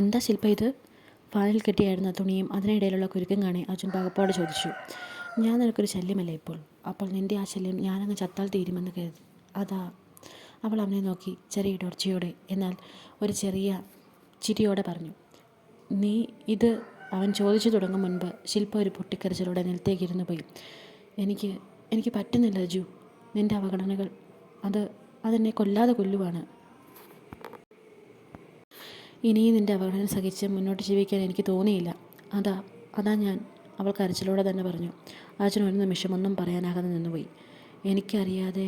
എന്താ ശില്പ ഇത്? ഫാനിൽ കെട്ടിയായിരുന്ന തുണിയും അതിനിടയിലുള്ള കുരുക്കും കാണി അർജുൻ പകപ്പോടെ ചോദിച്ചു. ഞാൻ നിനക്കൊരു ശല്യമല്ലേ ഇപ്പോൾ? അപ്പോൾ നിൻ്റെ ആ ശല്യം ഞാനങ്ങ് ചത്താൽ തീരുമെന്ന് കരുതി. അതാ. അവൾ അവനെ നോക്കി ചെറിയ ഇടർച്ചയോടെ, എന്നാൽ ഒരു ചെറിയ ചിരിയോടെ പറഞ്ഞു. നീ ഇത് അവൻ ചോദിച്ചു തുടങ്ങും മുൻപ് ശില്പ ഒരു പൊട്ടിക്കരച്ചിലൂടെ നിലത്തേക്കിരുന്നു പോയി. എനിക്ക് പറ്റുന്നില്ല അജു. നിൻ്റെ അവഗണനകൾ അതെന്നെ കൊല്ലാതെ കൊല്ലുവാണ്. ഇനിയും നിൻ്റെ അവഗണന സഹിച്ച് മുന്നോട്ട് ജീവിക്കാൻ എനിക്ക് തോന്നിയില്ല. അതാ ഞാൻ, അവൾ കരച്ചിലോടെ തന്നെ പറഞ്ഞു. അർജുൻ ഒരു നിമിഷം ഒന്നും പറയാനാകാതെ നിന്നുപോയി. അറിയാതെ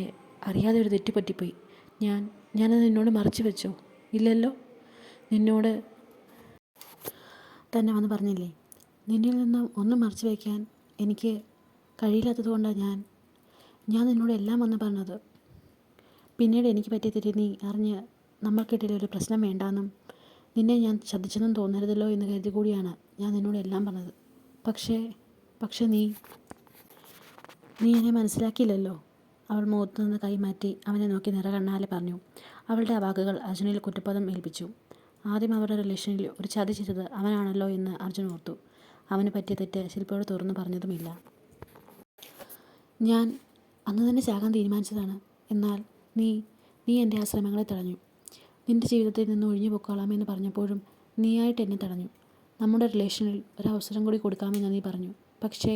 ഒരു തെറ്റ് പറ്റിപ്പോയി. ഞാനത് നിന്നോട് മറച്ചു വെച്ചോ? ഇല്ലല്ലോ. നിന്നോട് തന്നെ വന്ന് പറഞ്ഞില്ലേ. നിന്നിൽ നിന്നും ഒന്നും മറച്ചു വയ്ക്കാൻ എനിക്ക് കഴിയില്ലാത്തത് കൊണ്ടാണ് ഞാൻ നിന്നോട് എല്ലാം വന്ന് പറഞ്ഞത്. പിന്നീട് എനിക്ക് പറ്റിയ തെറ്റി നീ അറിഞ്ഞ് നമ്മൾക്കിടയിൽ ഒരു പ്രശ്നം വേണ്ടാന്നും നിന്നെ ഞാൻ ശ്രദ്ധിച്ചെന്നും തോന്നരുതല്ലോ എന്ന് കരുതി കൂടിയാണ് ഞാൻ നിന്നോട് എല്ലാം പറഞ്ഞത്. പക്ഷേ നീ എന്നെ മനസ്സിലാക്കിയില്ലല്ലോ. അവൾ മുഖത്തു നിന്ന് കൈമാറ്റി അവനെ നോക്കി നിറകണ്ണാലെ പറഞ്ഞു. അവളുടെ ആ വാക്കുകൾ അർജുനിൽ കുറ്റബോധം ഏൽപ്പിച്ചു. ആദ്യം അവരുടെ റിലേഷനിൽ ഒരു ചതി ചെയ്തത് അവനാണല്ലോ എന്ന് അർജുൻ ഓർത്തു. അവന് പറ്റിയ തെറ്റ് ശില്പയോട് തുറന്നു പറഞ്ഞതുമില്ല. ഞാൻ അന്ന് തന്നെ ചാകാൻ തീരുമാനിച്ചതാണ്. എന്നാൽ നീ എൻ്റെ ആ ശ്രമങ്ങളെ തടഞ്ഞു. നിൻ്റെ ജീവിതത്തിൽ നിന്ന് ഒഴിഞ്ഞു പൊക്കോളാമെന്ന് പറഞ്ഞപ്പോഴും നീയായിട്ട് എന്നെ തടഞ്ഞു. നമ്മുടെ റിലേഷനിൽ ഒരവസരം കൂടി കൊടുക്കാമെന്ന് നീ പറഞ്ഞു. പക്ഷേ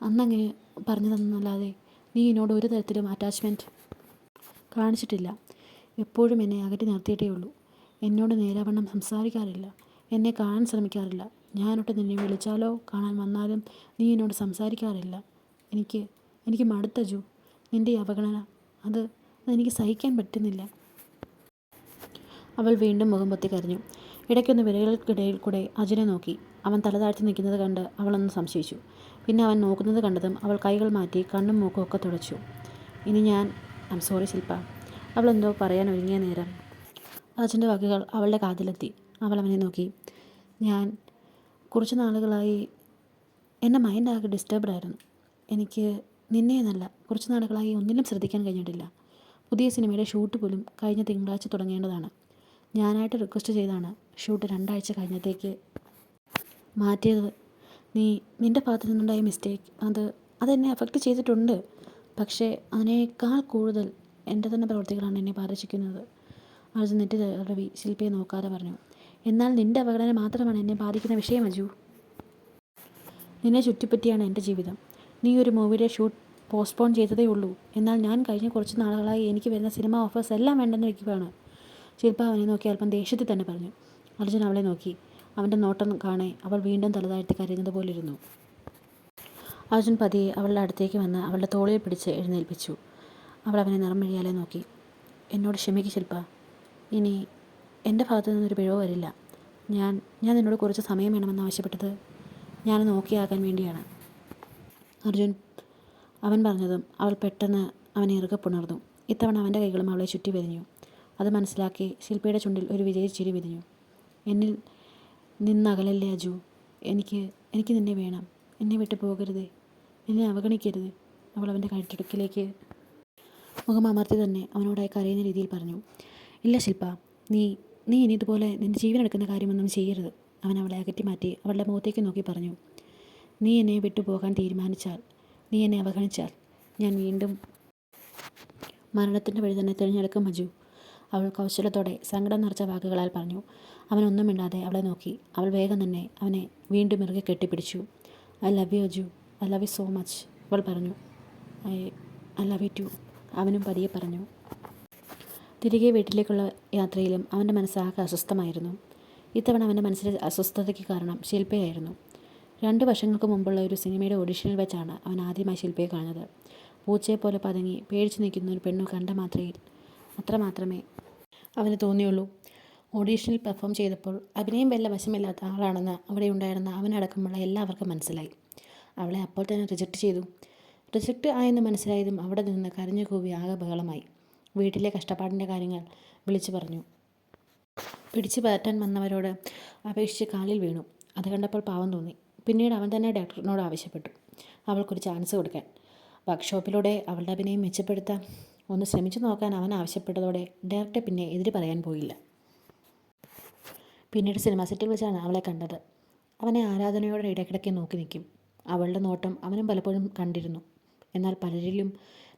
അന്നങ്ങനെ പറഞ്ഞതെന്നല്ലാതെ നീ എന്നോട് ഒരു തരത്തിലും അറ്റാച്ച്മെൻറ്റ് കാണിച്ചിട്ടില്ല. എപ്പോഴും എന്നെ അകറ്റി നിർത്തിയിട്ടേ ഉള്ളൂ. എന്നോട് നേരാവണ്ണം സംസാരിക്കാറില്ല. എന്നെ കാണാൻ ശ്രമിക്കാറില്ല. ഞാനൊട്ട് നിന്നെ വിളിച്ചാലോ കാണാൻ വന്നാലും നീ എന്നോട് സംസാരിക്കാറില്ല. എനിക്ക് മടുത്തജു. നിൻ്റെ ഈ അവഗണന അതെനിക്ക് സഹിക്കാൻ പറ്റുന്നില്ല. അവൾ വീണ്ടും മുഖം പൊത്തി കരഞ്ഞു. ഇടയ്ക്കൊന്ന് വിരകൾക്കിടയിൽ കൂടെ അർജുനെ നോക്കി. അവൻ തല താഴ്ത്തി നിൽക്കുന്നത് കണ്ട് അവളൊന്ന് സംശയിച്ചു. പിന്നെ അവൻ നോക്കുന്നത് കണ്ടതും അവൾ കൈകൾ മാറ്റി കണ്ണും മൂക്കും ഒക്കെ തുടച്ചു. ഇനി ഐം സോറി ശില്പ. അവളെന്തോ പറയാൻ ഒരുങ്ങിയ നേരം അർജുൻ്റെ വാക്കുകൾ അവളുടെ കാതിലെത്തി. അവൾ അവനെ നോക്കി. ഞാൻ കുറച്ച് നാളുകളായി എൻ്റെ മൈൻഡ് ആകെ ഡിസ്റ്റർബ്ഡ് ആയിരുന്നു. എനിക്ക് നിന്നെ എന്നല്ല, കുറച്ച് നാളുകളായി ഒന്നിലും ശ്രദ്ധിക്കാൻ കഴിഞ്ഞിട്ടില്ല. പുതിയ സിനിമയുടെ ഷൂട്ട് പോലും കഴിഞ്ഞ തിങ്കളാഴ്ച തുടങ്ങേണ്ടതാണ്. ഞാനായിട്ട് റിക്വസ്റ്റ് ചെയ്താണ് ഷൂട്ട് 2 ആഴ്ച കഴിഞ്ഞത്തേക്ക് മാറ്റിയത്. നിൻ്റെ ഭാഗത്തു നിന്നുണ്ടായ മിസ്റ്റേക്ക് അതെന്നെ അഫക്റ്റ് ചെയ്തിട്ടുണ്ട്. പക്ഷേ അതിനേക്കാൾ കൂടുതൽ എൻ്റെ തന്നെ പ്രവൃത്തികളാണ് എന്നെ ബാധിച്ചിരിക്കുന്നത്. അർജുൻ നെറ്റി തടവി ശില്പയെ നോക്കാതെ പറഞ്ഞു. എന്നാൽ നിൻ്റെ അവഗണന മാത്രമാണ് എന്നെ ബാധിക്കുന്ന വിഷയം അജു. നിന്നെ ചുറ്റിപ്പറ്റിയാണ് എൻ്റെ ജീവിതം. നീ ഒരു മൂവിയുടെ ഷൂട്ട് പോസ്റ്റ്പോൺ ചെയ്തതേ ഉള്ളൂ. എന്നാൽ ഞാൻ കഴിഞ്ഞ കുറച്ച് നാളുകളായി എനിക്ക് വരുന്ന സിനിമ ഓഫേഴ്സ് എല്ലാം വേണ്ടെന്ന് വയ്ക്കുകയാണ്. ശില്പ അവനെ നോക്കി അല്പം ദേഷ്യത്തിൽ തന്നെ പറഞ്ഞു. അർജുൻ അവളെ നോക്കി. അവൻ്റെ നോട്ടം കാണെ അവൾ വീണ്ടും തലതാഴ്ത്തി കരയുന്നത് പോലിരുന്നു. അർജുൻ പതിയെ അവളുടെ അടുത്തേക്ക് വന്ന് അവളുടെ തോളിൽ പിടിച്ച് എഴുന്നേൽപ്പിച്ചു. അവൾ അവനെ നിറം വഴിയാലെ നോക്കി. എന്നോട് ക്ഷമിക്ക് ശില്പ. ഇനി എൻ്റെ ഭാഗത്തു നിന്നൊരു പിഴവ് വരില്ല. ഞാൻ നിന്നോട് കുറച്ച് സമയം വേണമെന്ന് ആവശ്യപ്പെട്ടത് ഞാൻ നോക്കിയാകാൻ വേണ്ടിയാണ്. അർജുൻ അവൻ പറഞ്ഞതും അവൾ പെട്ടെന്ന് അവനെ ഇറുകെ പുണർന്നു. ഇത്തവണ അവൻ്റെ കൈകളും അവളെ ചുറ്റി വിരിഞ്ഞു. അത് മനസ്സിലാക്കി ശില്പയുടെ ചുണ്ടിൽ ഒരു വിജയച്ചിരി വിരിഞ്ഞു. എന്നിൽ നിന്നകലല്ലേ അജു. എനിക്ക് നിന്നെ വേണം. എന്നെ വിട്ടു പോകരുതേ. എന്നെ അവഗണിക്കരുത്. അവൾ അവൻ്റെ കഴുത്തിടുക്കിലേക്ക് മുഖം അമർത്തി തന്നെ അവനോടായി കരയുന്ന രീതിയിൽ പറഞ്ഞു. ഇല്ല ശില്പ, നീ ഇനി ഇതുപോലെ നിൻ്റെ ജീവൻ എടുക്കുന്ന കാര്യമൊന്നും ചെയ്യരുത്. അവൻ അവളെ അകറ്റി മാറ്റി അവളുടെ മുഖത്തേക്ക് നോക്കി പറഞ്ഞു. നീ എന്നെ വിട്ടുപോകാൻ തീരുമാനിച്ചാൽ, നീ എന്നെ അവഗണിച്ചാൽ ഞാൻ വീണ്ടും മരണത്തിൻ്റെ വഴി തന്നെ തിരഞ്ഞെടുക്കും അജു. അവൾ കൗശലത്തോടെ സങ്കടം നിറച്ച വാക്കുകളാൽ പറഞ്ഞു. അവനൊന്നും മിണ്ടാതെ അവളെ നോക്കി. അവൾ വേഗം തന്നെ അവനെ വീണ്ടും ഇറുകെ കെട്ടിപ്പിടിച്ചു. I love you Aju. I love you so much. അവൾ പറഞ്ഞു. I love you too. അവനും പതിയെ പറഞ്ഞു. തിരികെ വീട്ടിലേക്കുള്ള യാത്രയിലും അവൻ്റെ മനസ്സാകെ അസ്വസ്ഥമായിരുന്നു. ഇത്തവണ അവൻ്റെ മനസ്സിലെ അസ്വസ്ഥതയ്ക്ക് കാരണം ശില്പയായിരുന്നു. 2 വർഷങ്ങൾക്ക് മുമ്പുള്ള ഒരു സിനിമയുടെ ഓഡിഷനിൽ വെച്ചാണ് അവൻ ആദ്യമായി ശില്പയെ കാണുന്നത്. പൂച്ചയെപ്പോലെ പതുങ്ങി പേടിച്ചു നിൽക്കുന്ന ഒരു പെണ്ണു കണ്ട അത്രമാത്രമേ അവന് തോന്നിയുള്ളൂ. ഓഡീഷനിൽ പെർഫോം ചെയ്തപ്പോൾ അഭിനയം വല്ല വശമില്ലാത്ത ആളാണെന്ന് അവിടെ ഉണ്ടായിരുന്ന അവനടക്കമുള്ള എല്ലാവർക്കും മനസ്സിലായി. അവളെ അപ്പോൾ തന്നെ റിജക്റ്റ് ആയെന്ന് മനസ്സിലായതും അവിടെ നിന്ന് കരഞ്ഞു കൂവി ആകെ ബഹളമായി. വീട്ടിലെ കഷ്ടപ്പാടിൻ്റെ കാര്യങ്ങൾ വിളിച്ചു പറഞ്ഞു. പിടിച്ചു പാറ്റാൻ വന്നവരോട് അപേക്ഷിച്ച് കാലിൽ വീണു. അത് കണ്ടപ്പോൾ പാവം തോന്നി. പിന്നീട് അവൻ തന്നെ ഡയറക്ടറിനോട് ആവശ്യപ്പെട്ടു അവൾക്കൊരു ചാൻസ് കൊടുക്കാൻ. വർക്ക്ഷോപ്പിലൂടെ അവളുടെ അഭിനയം മെച്ചപ്പെടുത്താൻ ഒന്ന് ശ്രമിച്ചു നോക്കാൻ അവൻ ആവശ്യപ്പെട്ടതോടെ ഡയറക്ടർ പിന്നെ എതിര് പറയാൻ പോയില്ല. പിന്നീട് സിനിമാ സെറ്റിൽ വെച്ചാണ് അവളെ കണ്ടത്. അവനെ ആരാധനയോടെ ഇടയ്ക്കിടയ്ക്ക് നോക്കി നിൽക്കും. അവളുടെ നോട്ടം അവനും പലപ്പോഴും കണ്ടിരുന്നു. എന്നാൽ പലരിലും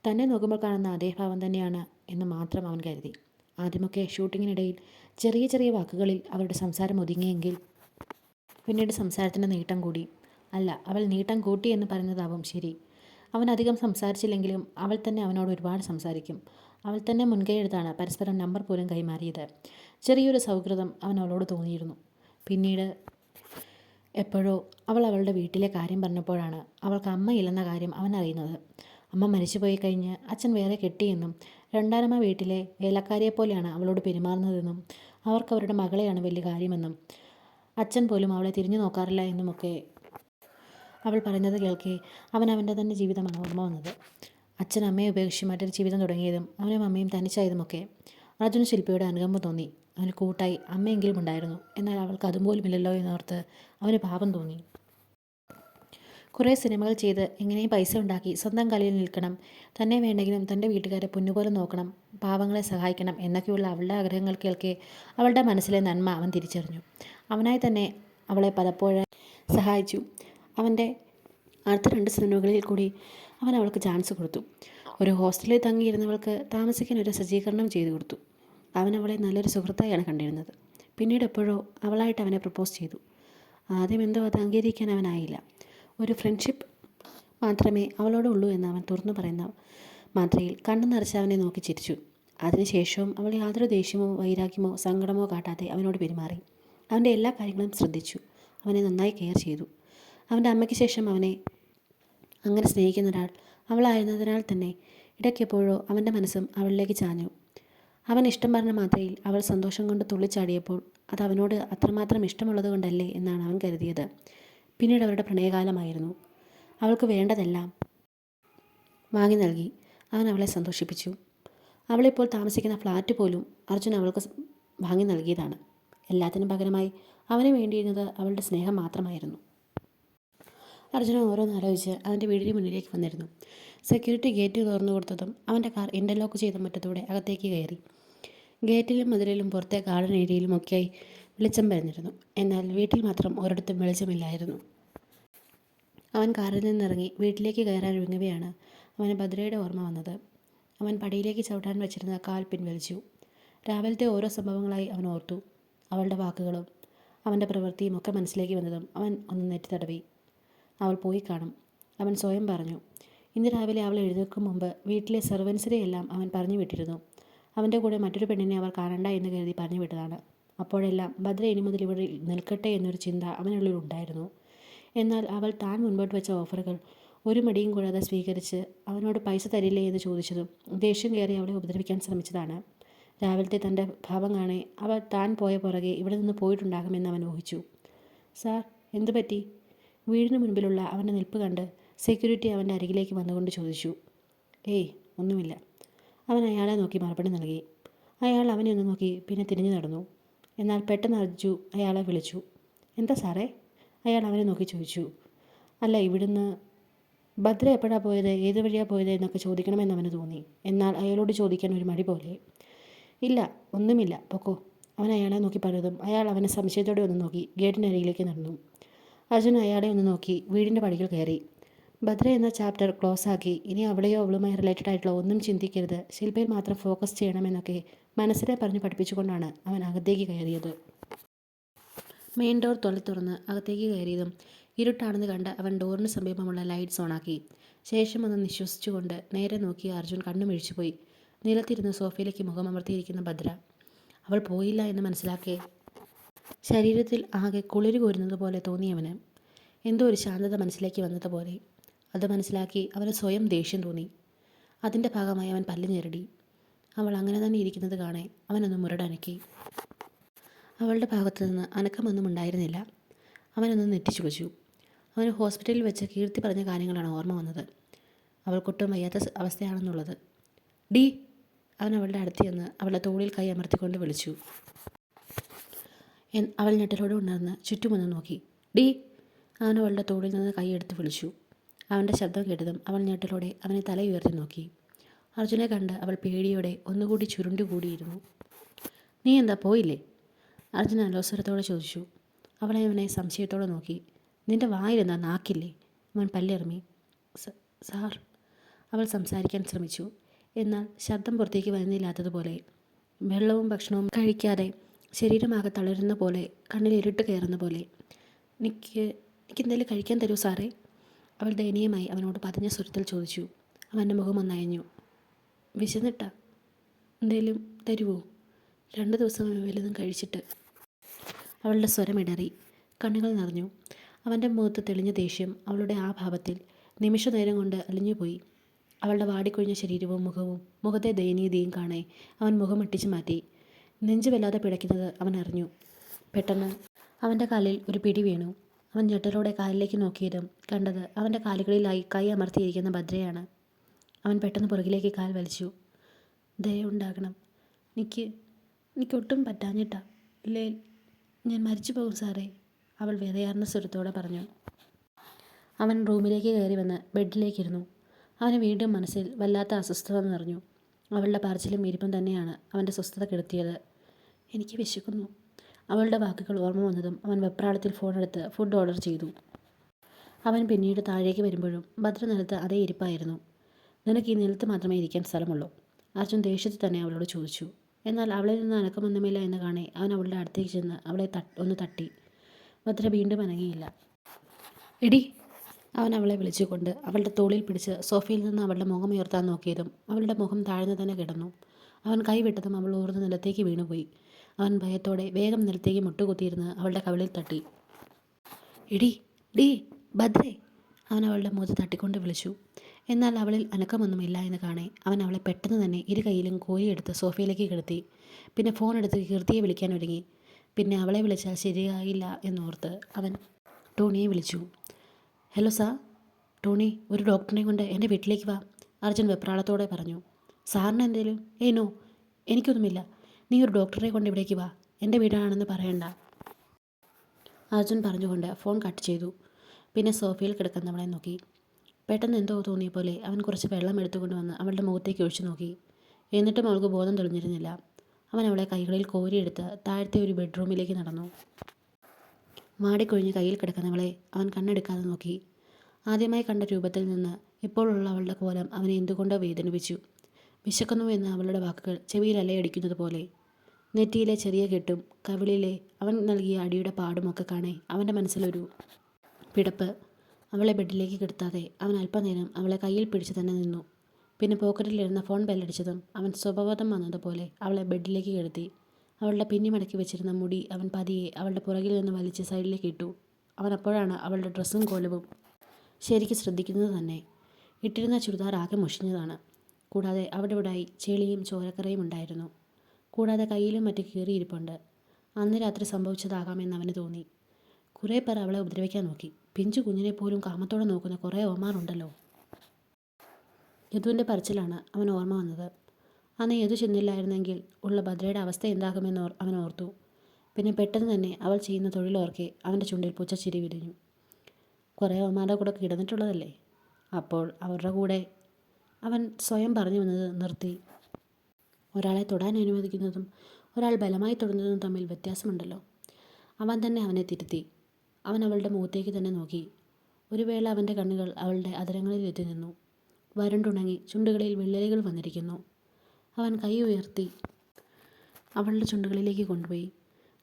തന്നെ നോക്കുമ്പോൾ കാണുന്ന അതേ ഭാവം തന്നെയാണ് എന്ന് മാത്രം അവൻ കരുതി. ആദ്യമൊക്കെ ഷൂട്ടിങ്ങിനിടയിൽ ചെറിയ ചെറിയ വാക്കുകളിൽ അവരുടെ സംസാരം ഒതുങ്ങിയെങ്കിൽ പിന്നീട് സംസാരത്തിൻ്റെ നീട്ടം കൂടി. അല്ല, അവൾ നീട്ടം കൂട്ടി എന്ന് പറയുന്നതാവും ശരി. അവൻ അധികം സംസാരിച്ചില്ലെങ്കിലും അവൾ തന്നെ അവനോട് ഒരുപാട് സംസാരിക്കും. അവൾ തന്നെ മുൻകൈ എടുത്താണ് പരസ്പരം നമ്പർ പോലും കൈമാറിയത്. ചെറിയൊരു സൗഹൃദം അവൻ അവളോട് തോന്നിയിരുന്നു. പിന്നീട് എപ്പോഴോ അവൾ അവളുടെ വീട്ടിലെ കാര്യം പറഞ്ഞപ്പോഴാണ് അവൾക്ക് അമ്മയില്ലെന്ന കാര്യം അവൻ അറിയുന്നത്. അമ്മ മരിച്ചുപോയി കഴിഞ്ഞ് അച്ഛൻ വേറെ കെട്ടിയെന്നും രണ്ടാനമ്മ വീട്ടിലെ വേലക്കാരിയെപ്പോലെയാണ് അവളോട് പെരുമാറുന്നതെന്നും അവർക്ക് അവരുടെ മകളെയാണ് വലിയ കാര്യമെന്നും അച്ഛൻ പോലും അവളെ തിരിഞ്ഞു നോക്കാറില്ല എന്നുമൊക്കെ അവൾ പറയുന്നത് കേൾക്കെ അവൻ്റെ തന്നെ ജീവിതമാണ് ഓർമ്മ വന്നത്. അച്ഛൻ അമ്മയെ ഉപേക്ഷിച്ച് മറ്റൊരു ജീവിതം തുടങ്ങിയതും അവനും അമ്മയും തനിച്ചായതുമൊക്കെ അർജുന് ശില്പയുടെ അനുകമ്പ തോന്നി. അവന് കൂട്ടായി അമ്മയെങ്കിലും ഉണ്ടായിരുന്നു. എന്നാൽ അവൾക്ക് അതുപോലുമില്ലല്ലോ എന്നോർത്ത് അവന് പാപം തോന്നി. കുറേ സിനിമകൾ ചെയ്ത് എങ്ങനെയും പൈസ ഉണ്ടാക്കി സ്വന്തം കാലിൽ നിൽക്കണം, തന്നെ വേണ്ടെങ്കിലും തൻ്റെ വീട്ടുകാരെ പൊന്നുപോലെ നോക്കണം, പാവങ്ങളെ സഹായിക്കണം എന്നൊക്കെയുള്ള അവളുടെ ആഗ്രഹങ്ങൾ കേൾക്കെ അവളുടെ മനസ്സിലെ നന്മ അവൻ തിരിച്ചറിഞ്ഞു. അവനായി തന്നെ അവളെ പലപ്പോഴും സഹായിച്ചു. അവൻ്റെ അടുത്ത 2 സിനിമകളിൽ കൂടി അവൻ അവൾക്ക് ചാൻസ് കൊടുത്തു. ഒരു ഹോസ്റ്റലിൽ തങ്ങിയിരുന്നവൾക്ക് താമസിക്കാൻ ഒരു സജ്ജീകരണം ചെയ്തു കൊടുത്തു. അവൻ അവളെ നല്ലൊരു സുഹൃത്തായാണ് കണ്ടിരുന്നത്. പിന്നീട് എപ്പോഴോ അവളായിട്ട് അവനെ പ്രപ്പോസ് ചെയ്തു. ആദ്യം എന്തോ അത് അംഗീകരിക്കാൻ അവനായില്ല. ഒരു ഫ്രണ്ട്ഷിപ്പ് മാത്രമേ അവളോടുള്ളൂ എന്ന് അവൻ തുറന്നു പറയുന്ന മാത്രയിൽ കണ്ണു നിറച്ച് അവനെ നോക്കി ചിരിച്ചു. അതിനുശേഷവും അവൾ യാതൊരു ദേഷ്യമോ വൈരാഗ്യമോ സങ്കടമോ കാട്ടാതെ അവനോട് പെരുമാറി. അവൻ്റെ എല്ലാ കാര്യങ്ങളും ശ്രദ്ധിച്ചു. അവനെ നന്നായി കെയർ ചെയ്തു. അവൻ്റെ അമ്മയ്ക്ക് ശേഷം അവനെ അങ്ങനെ സ്നേഹിക്കുന്ന ഒരാൾ അവളായിരുന്നതിനാൽ തന്നെ ഇടയ്ക്കെപ്പോഴോ അവൻ്റെ മനസ്സും അവളിലേക്ക് ചാഞ്ഞു. അവൻ ഇഷ്ടം പറഞ്ഞ മാത്രയിൽ അവൾ സന്തോഷം കൊണ്ട് തുള്ളിച്ചാടിയപ്പോൾ അത് അവനോട് അത്രമാത്രം ഇഷ്ടമുള്ളത് കൊണ്ടല്ലേ എന്നാണ് അവൻ കരുതിയത്. പിന്നീട് അവരുടെ പ്രണയകാലമായിരുന്നു. അവൾക്ക് വേണ്ടതെല്ലാം വാങ്ങി നൽകി അവൻ അവളെ സന്തോഷിപ്പിച്ചു. അവളിപ്പോൾ താമസിക്കുന്ന ഫ്ലാറ്റ് പോലും അർജുൻ അവൾക്ക് വാങ്ങി നൽകിയതാണ്. എല്ലാത്തിനും പകരമായി അവന് വേണ്ടിയിരുന്നത് അവളുടെ സ്നേഹം മാത്രമായിരുന്നു. അർജുന ഓരോന്നാലോചിച്ച് അവൻ്റെ വീടിന് മുന്നിലേക്ക് വന്നിരുന്നു. സെക്യൂരിറ്റി ഗേറ്റ് തുറന്നു കൊടുത്തതും അവൻ്റെ കാർ ഇൻ്റർലോക്ക് ചെയ്ത മുറ്റത്തൂടെ അകത്തേക്ക് കയറി. ഗേറ്റിലും മതിലിലും പുറത്തെ ഗാർഡൻ ഏരിയയിലുമൊക്കെയായി വെളിച്ചം പരന്നിരുന്നു. എന്നാൽ വീട്ടിൽ മാത്രം ഒരിടത്തും വെളിച്ചമില്ലായിരുന്നു. അവൻ കാറിൽ നിന്നിറങ്ങി വീട്ടിലേക്ക് കയറാൻ ഒരുങ്ങവെയാണ് അവന് ഭദ്രയുടെ ഓർമ്മ വന്നത്. അവൻ പടിയിലേക്ക് ചവിട്ടാൻ വെച്ചിരുന്ന കാൽ പിൻവലിച്ചു. രാവിലത്തെ ഓരോ സംഭവങ്ങളായി അവൻ ഓർത്തു. അവളുടെ വാക്കുകളും അവൻ്റെ പ്രവൃത്തിയും ഒക്കെ മനസ്സിലേക്ക് വന്നതും അവൻ ഒന്ന് നെറ്റി തടവി. അവൾ പോയി കാണും, അവൻ സ്വയം പറഞ്ഞു. ഇന്ന് രാവിലെ അവൾ എഴുന്നേൽക്കും മുമ്പ് വീട്ടിലെ സെർവൻസിനെയെല്ലാം അവൻ പറഞ്ഞു വിട്ടിരുന്നു. അവൻ്റെ കൂടെ മറ്റൊരു പെണ്ണിനെ അവർ കാണണ്ട എന്ന് കരുതി പറഞ്ഞു വിട്ടതാണ്. അപ്പോഴെല്ലാം ഭദ്ര ഇനി മുതൽ ഇവിടെ നിൽക്കട്ടെ എന്നൊരു ചിന്ത അവനുള്ളിൽ ഉണ്ടായിരുന്നു. എന്നാൽ അവൾ താൻ മുൻപോട്ട് വെച്ച ഓഫറുകൾ ഒരു മടിയും കൂടാതെ സ്വീകരിച്ച് അവനോട് പൈസ തരില്ലേ എന്ന് ചോദിച്ചതും ദേഷ്യം കയറി അവളെ ഉപദ്രവിക്കാൻ ശ്രമിച്ചതാണ്. രാവിലത്തെ തൻ്റെ ഭാവം കാണെ അവൾ താൻ പോയ പുറകെ ഇവിടെ നിന്ന് പോയിട്ടുണ്ടാകുമെന്ന് അവൻ ഊഹിച്ചു. സാർ, എന്തു പറ്റി? വീടിന് മുൻപിലുള്ള അവൻ്റെ നിൽപ്പ് കണ്ട് സെക്യൂരിറ്റി അവൻ്റെ അരികിലേക്ക് വന്നുകൊണ്ട് ചോദിച്ചു. ഏയ്, ഒന്നുമില്ല. അവൻ അയാളെ നോക്കി മറുപടി നൽകി. അയാൾ അവനെ ഒന്ന് നോക്കി പിന്നെ തിരിഞ്ഞു നടന്നു. എന്നാൽ പെട്ടെന്ന് അർജു അയാളെ വിളിച്ചു. എന്താ സാറേ? അയാൾ അവനെ നോക്കി ചോദിച്ചു. അല്ല, ഇവിടുന്ന് ഭദ്ര എപ്പോഴാണ് പോയത്, ഏത് വഴിയാണ് പോയത് എന്നൊക്കെ ചോദിക്കണമെന്ന് അവന് തോന്നി. എന്നാൽ അയാളോട് ചോദിക്കാൻ ഒരു മടി പോലെ. ഇല്ല, ഒന്നുമില്ല, പൊക്കോ. അവൻ അയാളെ നോക്കി പറഞ്ഞതും അയാൾ അവനെ സംശയത്തോടെ ഒന്ന് നോക്കി ഗേറ്റിനരികിലേക്ക് നടന്നു. അർജുൻ അയാളെ ഒന്ന് നോക്കി വീടിൻ്റെ പടികൾ കയറി. ഭദ്ര എന്ന ചാപ്റ്റർ ക്ലോസ് ആക്കി ഇനി അവളെയോ അവളുമായി റിലേറ്റഡ് ആയിട്ടുള്ള ഒന്നും ചിന്തിക്കരുത്, ശില്പയിൽ മാത്രം ഫോക്കസ് ചെയ്യണമെന്നൊക്കെ മനസ്സിനെ പറഞ്ഞ് പഠിപ്പിച്ചുകൊണ്ടാണ് അവൻ അകത്തേക്ക് കയറിയത്. മെയിൻ ഡോർ തുറന്ന് അകത്തേക്ക് കയറിയതും ഇരുട്ടാണെന്ന് കണ്ട് അവൻ ഡോറിന് സമീപമുള്ള ലൈറ്റ്സ് ഓണാക്കി. ശേഷം ഒന്ന് നിശ്വസിച്ചുകൊണ്ട് നേരെ നോക്കി അർജുൻ കണ്ണു മിഴിച്ചുപോയി. നിലത്തിരുന്ന് സോഫയിലേക്ക് മുഖമമർത്തിയിരിക്കുന്ന ഭദ്ര. അവൾ പോയില്ല എന്ന് മനസ്സിലാക്കി ശരീരത്തിൽ ആകെ കുളിര് കോരുന്നത് പോലെ തോന്നിയവന് എന്തോ ഒരു ശാന്തത മനസ്സിലേക്ക് വന്നതുപോലെ. അത് മനസ്സിലാക്കി അവന് സ്വയം ദേഷ്യം തോന്നി. അതിൻ്റെ ഭാഗമായി അവൻ പല്ല് ഞെരടി. അവൾ അങ്ങനെ തന്നെ ഇരിക്കുന്നത് കാണെ അവനൊന്ന് മുരടനക്കി. അവളുടെ ഭാഗത്തു നിന്ന് അനക്കമൊന്നും ഉണ്ടായിരുന്നില്ല. അവനൊന്ന് നെറ്റിച്ചുവച്ചു. അവന് ഹോസ്പിറ്റലിൽ വെച്ച് കീർത്തി പറഞ്ഞ കാര്യങ്ങളാണ് ഓർമ്മ വന്നത്. അവൾക്കൊട്ടും വയ്യാത്ത അവസ്ഥയാണെന്നുള്ളത്. ഡി! അവൻ അവളുടെ അടുത്ത് ചെന്ന് അവളുടെ തോളിൽ കൈ അമർത്തിക്കൊണ്ട് വിളിച്ചു. അവൾ ഞെട്ടലോടെ ഉണർന്ന് ചുറ്റുമൊന്ന് നോക്കി. ഡി! അവൻ അവളുടെ തോളിൽ നിന്ന് കൈയെടുത്ത് വിളിച്ചു. അവൻ്റെ ശബ്ദം കേട്ടതും അവൾ ഞെട്ടലോടെ അവനെ തല ഉയർത്തി നോക്കി. അർജുനെ കണ്ട് അവൾ പേടിയോടെ ഒന്നുകൂടി ചുരുണ്ടുകൂടിയിരുന്നു. നീ എന്താ പോയില്ലേ? അർജുൻ അലോസരത്തോടെ ചോദിച്ചു. അവനെ സംശയത്തോടെ നോക്കി. നിന്റെ വായിലെന്താ, നാക്കില്ലേ? അവൻ പല്ലിറമി. സാർ. അവൾ സംസാരിക്കാൻ ശ്രമിച്ചു. എന്നാൽ ശബ്ദം പുറത്തേക്ക് വരുന്നില്ലാത്തതുപോലെ. വെള്ളവും ഭക്ഷണവും കഴിക്കാതെ ശരീരമാകെ തളരുന്ന പോലെ, കണ്ണിൽ ഇരുട്ട് കയറുന്ന പോലെ. എനിക്ക് എന്തെങ്കിലും കഴിക്കാൻ തരൂ സാറേ? അവൾ ദയനീയമായി അവനോട് പതിഞ്ഞ സ്വരത്തിൽ ചോദിച്ചു. അവൻ്റെ മുഖം ഒന്നയഞ്ഞു. വിശന്നിട്ടാ? എന്തേലും തരുവോ? 2 ദിവസം വലുതും കഴിച്ചിട്ട്. അവളുടെ സ്വരമിടറി. കണ്ണുകൾ നിറഞ്ഞു. അവൻ്റെ മുഖത്ത് തെളിഞ്ഞ ദേഷ്യം അവളുടെ ആ ഭാവത്തിൽ നിമിഷനേരം കൊണ്ട് അലിഞ്ഞുപോയി. അവളുടെ വാടിക്കൊഴിഞ്ഞ ശരീരവും മുഖത്തെ ദയനീയതയും കാണെ അവൻ മുഖം ഇട്ടിച്ചു മാറ്റി. നെഞ്ചു വല്ലാതെ പിടയ്ക്കുന്നത് അവൻ അറിഞ്ഞു. പെട്ടെന്ന് അവൻ്റെ കാലിൽ ഒരു പിടി വീണു. അവൻ ഞെട്ടലോടെ കാലിലേക്ക് നോക്കിയതും കണ്ടത് അവൻ്റെ കാലുകളിലായി കൈ അമർത്തിയിരിക്കുന്ന ഭദ്രയാണ്. അവൻ പെട്ടെന്ന് പുറകിലേക്ക് കാൽ വലിച്ചു. ദയുണ്ടാകണം, എനിക്കൊട്ടും പറ്റാഞ്ഞിട്ടാ. ഇല്ലേ, ഞാൻ മരിച്ചു പോകും സാറേ, അവൾ വിറയാർന്ന സ്വരത്തോടെ പറഞ്ഞു. അവൻ റൂമിലേക്ക് കയറി വന്ന് ബെഡിലേക്കിരുന്നു. അവന് വീണ്ടും മനസ്സിൽ വല്ലാത്ത അസ്വസ്ഥത നിറഞ്ഞു. അവളുടെ പറച്ചിലും ഇരിപ്പും തന്നെയാണ് അവൻ്റെ സ്വസ്ഥത കെടുത്തിയത്. എനിക്ക് വിശക്കുന്നു. അവളുടെ വാക്കുകൾ ഓർമ്മ വന്നതും അവൻ വെപ്രാളത്തിൽ ഫോണെടുത്ത് ഫുഡ് ഓർഡർ ചെയ്തു. അവൻ പിന്നീട് താഴേക്ക് വരുമ്പോഴും ഭദ്ര നിലത്ത് അതേ ഇരിപ്പായിരുന്നു. നിനക്ക് ഈ നിലത്ത് മാത്രമേ ഇരിക്കാൻ സ്ഥലമുള്ളൂ? അർജുൻ ദേഷ്യത്തിൽ തന്നെ അവളോട് ചോദിച്ചു. എന്നാൽ അവളിൽ നിന്ന് അനക്കമൊന്നുമില്ല എന്ന് കാണെ അവൻ അവളുടെ അടുത്തേക്ക് ചെന്ന് അവളെ ഒന്ന് തട്ടി. ഭദ്ര വീണ്ടും അനങ്ങിയില്ല. എടി, അവൻ അവളെ വിളിച്ചുകൊണ്ട് അവളുടെ തോളിൽ പിടിച്ച് സോഫയിൽ നിന്ന് അവളുടെ മുഖം ഉയർത്താൻ നോക്കിയതും അവളുടെ മുഖം താഴ്ന്നു തന്നെ കിടന്നു. അവൻ കൈവിട്ടതും അവൾ ഊർന്ന് നിലത്തേക്ക് വീണുപോയി. അവൻ ഭയത്തോടെ വേഗം നിലത്തേക്ക് മുട്ടുകുത്തിയിരുന്ന് അവളുടെ കവിളിൽ തട്ടി. എടി ഡീ ഭദ്രേ, അവൻ അവളുടെ മുഖത്ത് തട്ടിക്കൊണ്ട് വിളിച്ചു. എന്നാൽ അവളിൽ അനക്കമൊന്നുമില്ല എന്ന് കാണെ അവൻ അവളെ പെട്ടെന്ന് തന്നെ ഇരു കൈയിലും കോരിയെടുത്ത് സോഫയിലേക്ക് കിടത്തി. പിന്നെ ഫോൺ എടുത്ത് കീർത്തിയെ വിളിക്കാൻ ഒരുങ്ങി. പിന്നെ അവളെ വിളിച്ചാൽ ശരിയായില്ല എന്നോർത്ത് അവൻ ടോണിയെ വിളിച്ചു. Hello sir. ടോണി, ഒരു ഡോക്ടറിനെ കൊണ്ട് എൻ്റെ വീട്ടിലേക്ക് വാ, അർജുൻ വെപ്രാളത്തോടെ പറഞ്ഞു. സാറിന് എന്തേലും? നോ, എനിക്കൊന്നുമില്ല. നീ ഒരു ഡോക്ടറെ കൊണ്ട് ഇവിടേക്ക് വാ, എൻ്റെ വീടാണെന്ന് പറയണ്ട, അർജുൻ പറഞ്ഞുകൊണ്ട് ഫോൺ കട്ട് ചെയ്തു. പിന്നെ സോഫയിൽ കിടക്കുന്നവളെ നോക്കി. പെട്ടെന്ന് എന്തോ തോന്നിയ പോലെ അവൻ കുറച്ച് വെള്ളം എടുത്തുകൊണ്ട് വന്ന് അവളുടെ മുഖത്തേക്ക് ഒഴിച്ചു നോക്കി. എന്നിട്ടും അവൾക്ക് ബോധം തെളിഞ്ഞിരുന്നില്ല. അവൻ അവളെ കൈകളിൽ കോരിയെടുത്ത് താഴത്തെ ഒരു ബെഡ്റൂമിലേക്ക് നടന്നു. വാടിക്കൊഴിഞ്ഞ് കയ്യിൽ കിടക്കുന്നവളെ അവൻ കണ്ണെടുക്കാതെ നോക്കി. ആദ്യമായി കണ്ട രൂപത്തിൽ നിന്ന് ഇപ്പോഴുള്ള അവളുടെ കോലം അവനെ എന്തുകൊണ്ടോ വേദനിപ്പിച്ചു. വിശക്കുന്നു എന്ന അവളുടെ വാക്കുകൾ ചെവിയിൽ അലയടിക്കുന്നത് പോലെ. നെറ്റിയിലെ ചെറിയ കെട്ടും കവിളിലെ അവൻ നൽകിയ അടിയുടെ പാടുമൊക്കെ കാണേ അവൻ്റെ മനസ്സിലൊരു പിടപ്പ്. അവളെ ബെഡിലേക്ക് കിടത്താതെ അവൻ അല്പനേരം അവളെ കയ്യിൽ പിടിച്ച് തന്നെ നിന്നു. പിന്നെ പോക്കറ്റിലിരുന്ന ഫോൺ ബെല്ലടിച്ചതും അവൻ സ്വബോധം വന്നതുപോലെ അവളെ ബെഡിലേക്ക് കിടത്തി. അവളുടെ പിന്നിമടക്കി വെച്ചിരുന്ന മുടി അവൻ പതിയെ അവളുടെ പുറകിൽ നിന്ന് വലിച്ച് സൈഡിലേക്ക് ഇട്ടു. അവൻ അപ്പോഴാണ് അവളുടെ ഡ്രസ്സും കോലവും ശരിക്കും ശ്രദ്ധിക്കുന്നത് തന്നെ. ഇട്ടിരുന്ന ചുരിദാർ ആകെ മുഷിഞ്ഞതാണ്. കൂടാതെ അവിടെ ഇവിടായി ചെളിയും ചോരക്കറയും ഉണ്ടായിരുന്നു. കൂടാതെ കയ്യിലും മറ്റു കീറിയിരിപ്പുണ്ട്. അന്ന് രാത്രി സംഭവിച്ചതാകാമെന്ന് അവന് തോന്നി. കുറേ പേർ അവളെ ഉപദ്രവിക്കാൻ നോക്കി. പിഞ്ചു കുഞ്ഞിനെ പോലും കാമത്തോടെ നോക്കുന്ന കുറേ ഓമാറുണ്ടല്ലോ. യദുവിൻ്റെ പറച്ചിലാണ് അവൻ ഓർമ്മ വന്നത്. അന്ന് യദു ചെന്നില്ലായിരുന്നെങ്കിൽ ഉള്ള ഭദ്രയുടെ അവസ്ഥ എന്താകുമെന്ന് അവൻ ഓർത്തു. പിന്നെ പെട്ടെന്ന് തന്നെ അവൾ ചെയ്യുന്ന തൊഴിലോർക്കെ അവൻ്റെ ചുണ്ടിൽ പുച്ഛച്ചിരി വിരിഞ്ഞു. കുറേ ഓമാരുടെ കൂടെ കിടന്നിട്ടുള്ളതല്ലേ, അപ്പോൾ അവരുടെ കൂടെ. അവൻ സ്വയം പറഞ്ഞു വന്നത് നിർത്തി. ഒരാളെ തൊടാൻ അനുവദിക്കുന്നതും ഒരാൾ ബലമായി തൊടുന്നതും തമ്മിൽ വ്യത്യാസമുണ്ടല്ലോ. അവൻ തന്നെ അവനെ തിരുത്തി. അവൻ അവളുടെ മുഖത്തേക്ക് തന്നെ നോക്കി. ഒരു വേള അവൻ്റെ കണ്ണുകൾ അവളുടെ അധരങ്ങളിൽ എത്തി നിന്നു. വരണ്ടുണങ്ങി ചുണ്ടുകളിൽ വിള്ളലുകൾ വന്നിരിക്കുന്നു. അവൻ കൈ ഉയർത്തി അവളുടെ ചുണ്ടുകളിലേക്ക് കൊണ്ടുപോയി.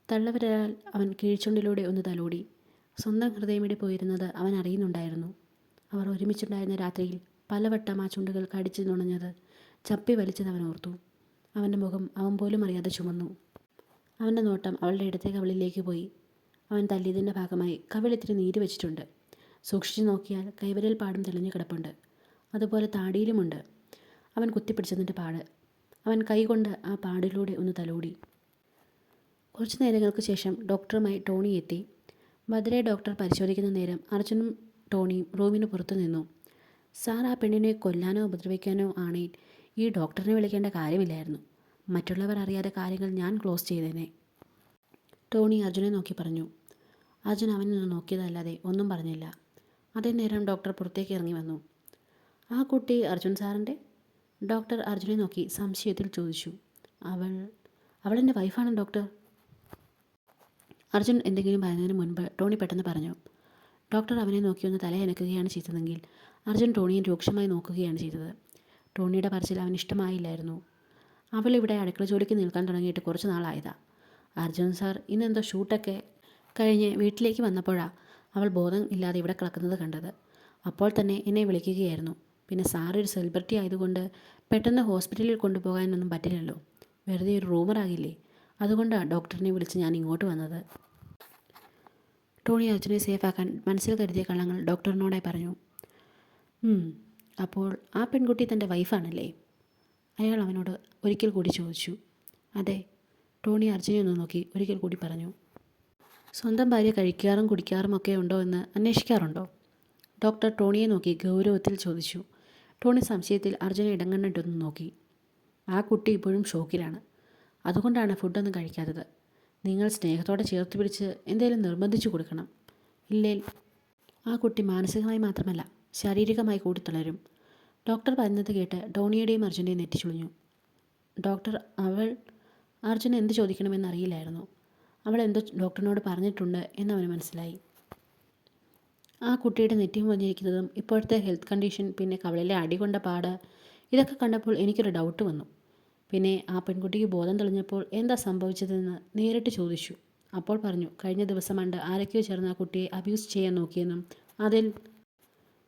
തള്ളവിരലാൽ അവൻ കീഴ്ചുണ്ടിലൂടെ ഒന്ന് തലോടി. സ്വന്തം ഹൃദയമിടി പോയിരുന്നത് അവൻ അറിയുന്നുണ്ടായിരുന്നു. അവർ ഒരുമിച്ചുണ്ടായിരുന്ന രാത്രിയിൽ പലവട്ടം ആ ചുണ്ടുകൾ കടിച്ചു നുണഞ്ഞത് ചപ്പി വലിച്ചത് അവൻ ഓർത്തു. അവൻ്റെ മുഖം അവൻ പോലും അറിയാതെ ചുമന്നു. അവൻ്റെ നോട്ടം അവളുടെ ഇടത്തെ കവിളിലേക്ക് പോയി. അവൻ തല്ലിയതിൻ്റെ ഭാഗമായി കവിളിത്തിരി നീര് വെച്ചിട്ടുണ്ട്. സൂക്ഷിച്ചു നോക്കിയാൽ കൈവിരൽ പാടും തെളിഞ്ഞു കിടപ്പുണ്ട്. അതുപോലെ താടിയിലുമുണ്ട്. അവൻ കുത്തിപ്പിടിച്ചതിൻ്റെ പാട്. അവൻ കൈകൊണ്ട് ആ പാടിലൂടെ ഒന്ന് തലോടി. കുറച്ചു നേരങ്ങൾക്ക് ശേഷം ഡോക്ടറുമായി ടോണി എത്തി. ഭദ്രയെ ഡോക്ടർ പരിശോധിക്കുന്ന നേരം അർജുനും ടോണിയും റൂമിന് പുറത്തു നിന്നു. സാർ, ആ പെണ്ണിനെ കൊല്ലാനോ ഉപദ്രവിക്കാനോ ആണെങ്കിൽ ഈ ഡോക്ടറിനെ വിളിക്കേണ്ട കാര്യമില്ലായിരുന്നു. മറ്റുള്ളവർ അറിയാതെ കാര്യങ്ങൾ ഞാൻ ക്ലോസ് ചെയ്തേനെ, ടോണി അർജുനെ നോക്കി പറഞ്ഞു. അർജുൻ അവനെ നിന്ന് നോക്കിയതല്ലാതെ ഒന്നും പറഞ്ഞില്ല. അതേ നേരം ഡോക്ടർ പുറത്തേക്ക് ഇറങ്ങി വന്നു. ആ കുട്ടി അർജുൻ സാറിൻ്റെ? ഡോക്ടർ അർജുനെ നോക്കി സംശയത്തിൽ ചോദിച്ചു. അവളെൻ്റെ വൈഫാണ് ഡോക്ടർ. അർജുൻ എന്തെങ്കിലും പറയുന്നതിന് മുൻപ് ടോണി പെട്ടെന്ന് പറഞ്ഞു. ഡോക്ടർ അവനെ നോക്കിയൊന്ന് തലയനക്കുകയാണ് ചെയ്തതെങ്കിൽ അർജുൻ ടോണിയെ രൂക്ഷമായി നോക്കുകയാണ് ചെയ്തത്. ടോണിയുടെ പറച്ചിൽ അവന് ഇഷ്ടമായില്ലായിരുന്നു. അവൾ ഇവിടെ അടുക്കള ജോലിക്ക് നിൽക്കാൻ തുടങ്ങിയിട്ട് കുറച്ച് നാളായതാ. അർജുൻ സാർ ഇന്നെന്തോ ഷൂട്ടൊക്കെ കഴിഞ്ഞ് വീട്ടിലേക്ക് വന്നപ്പോഴാണ് അവൾ ബോധം ഇല്ലാതെ ഇവിടെ കിടക്കുന്നത് കണ്ടത്. അപ്പോൾ തന്നെ എന്നെ വിളിക്കുകയായിരുന്നു. പിന്നെ സാർ ഒരു സെലിബ്രിറ്റി ആയതുകൊണ്ട് പെട്ടെന്ന് ഹോസ്പിറ്റലിൽ കൊണ്ടുപോകാനൊന്നും പറ്റില്ലല്ലോ. വെറുതെ ഒരു റൂമറാകില്ലേ. അതുകൊണ്ടാണ് ഡോക്ടറിനെ വിളിച്ച് ഞാൻ ഇങ്ങോട്ട് വന്നത്. ടോണി അർജുനെ സേഫാക്കാൻ മനസ്സിൽ കരുതിയ കള്ളങ്ങൾ ഡോക്ടറിനോടായി പറഞ്ഞു. അപ്പോൾ ആ പെൺകുട്ടി തൻ്റെ വൈഫാണല്ലേ? അയാൾ അവനോട് ഒരിക്കൽ കൂടി ചോദിച്ചു. അതെ, ടോണി അർജുനെ ഒന്ന് നോക്കി ഒരിക്കൽ കൂടി പറഞ്ഞു. സ്വന്തം ഭാര്യ കഴിക്കാറും കുടിക്കാറും ഒക്കെ ഉണ്ടോ എന്ന് അന്വേഷിക്കാറുണ്ടോ? ഡോക്ടർ ടോണിയെ നോക്കി ഗൗരവത്തിൽ ചോദിച്ചു. ടോണി സംശയത്തിൽ അർജുനെ ഇടങ്ങണ്ണിട്ടൊന്ന് നോക്കി. ആ കുട്ടി ഇപ്പോഴും ഷോക്കിലാണ്. അതുകൊണ്ടാണ് ഫുഡൊന്നും കഴിക്കാത്തത്. നിങ്ങൾ സ്നേഹത്തോടെ ചേർത്ത് പിടിച്ച് എന്തെങ്കിലും നിർബന്ധിച്ചു കൊടുക്കണം. ഇല്ലേൽ ആ കുട്ടി മാനസികമായി മാത്രമല്ല ശാരീരികമായി കൂടി തളരും. ഡോക്ടർ പറയുന്നത് കേട്ട് ടോണിയുടെയും അർജുൻ്റെയും നെറ്റിച്ചുളിഞ്ഞു. അവൾ അർജുൻ എന്ത് ചോദിക്കണമെന്നറിയില്ലായിരുന്നു. അവൾ എന്തോ ഡോക്ടറിനോട് പറഞ്ഞിട്ടുണ്ട് എന്നവന് മനസ്സിലായി. ആ കുട്ടിയുടെ നെറ്റി മുറിഞ്ഞിരിക്കുന്നതും ഇപ്പോഴത്തെ ഹെൽത്ത് കണ്ടീഷൻ, പിന്നെ കവളിലെ അടികൊണ്ട പാട്, ഇതൊക്കെ കണ്ടപ്പോൾ എനിക്കൊരു ഡൗട്ട് വന്നു. പിന്നെ ആ പെൺകുട്ടിക്ക് ബോധം തെളിഞ്ഞപ്പോൾ എന്താ സംഭവിച്ചതെന്ന് നേരിട്ട് ചോദിച്ചു. അപ്പോൾ പറഞ്ഞു, കഴിഞ്ഞ ദിവസം കണ്ട് ആരൊക്കെയോ ചേർന്ന് ആ കുട്ടിയെ അബ്യൂസ് ചെയ്യാൻ നോക്കിയെന്നും അതിൽ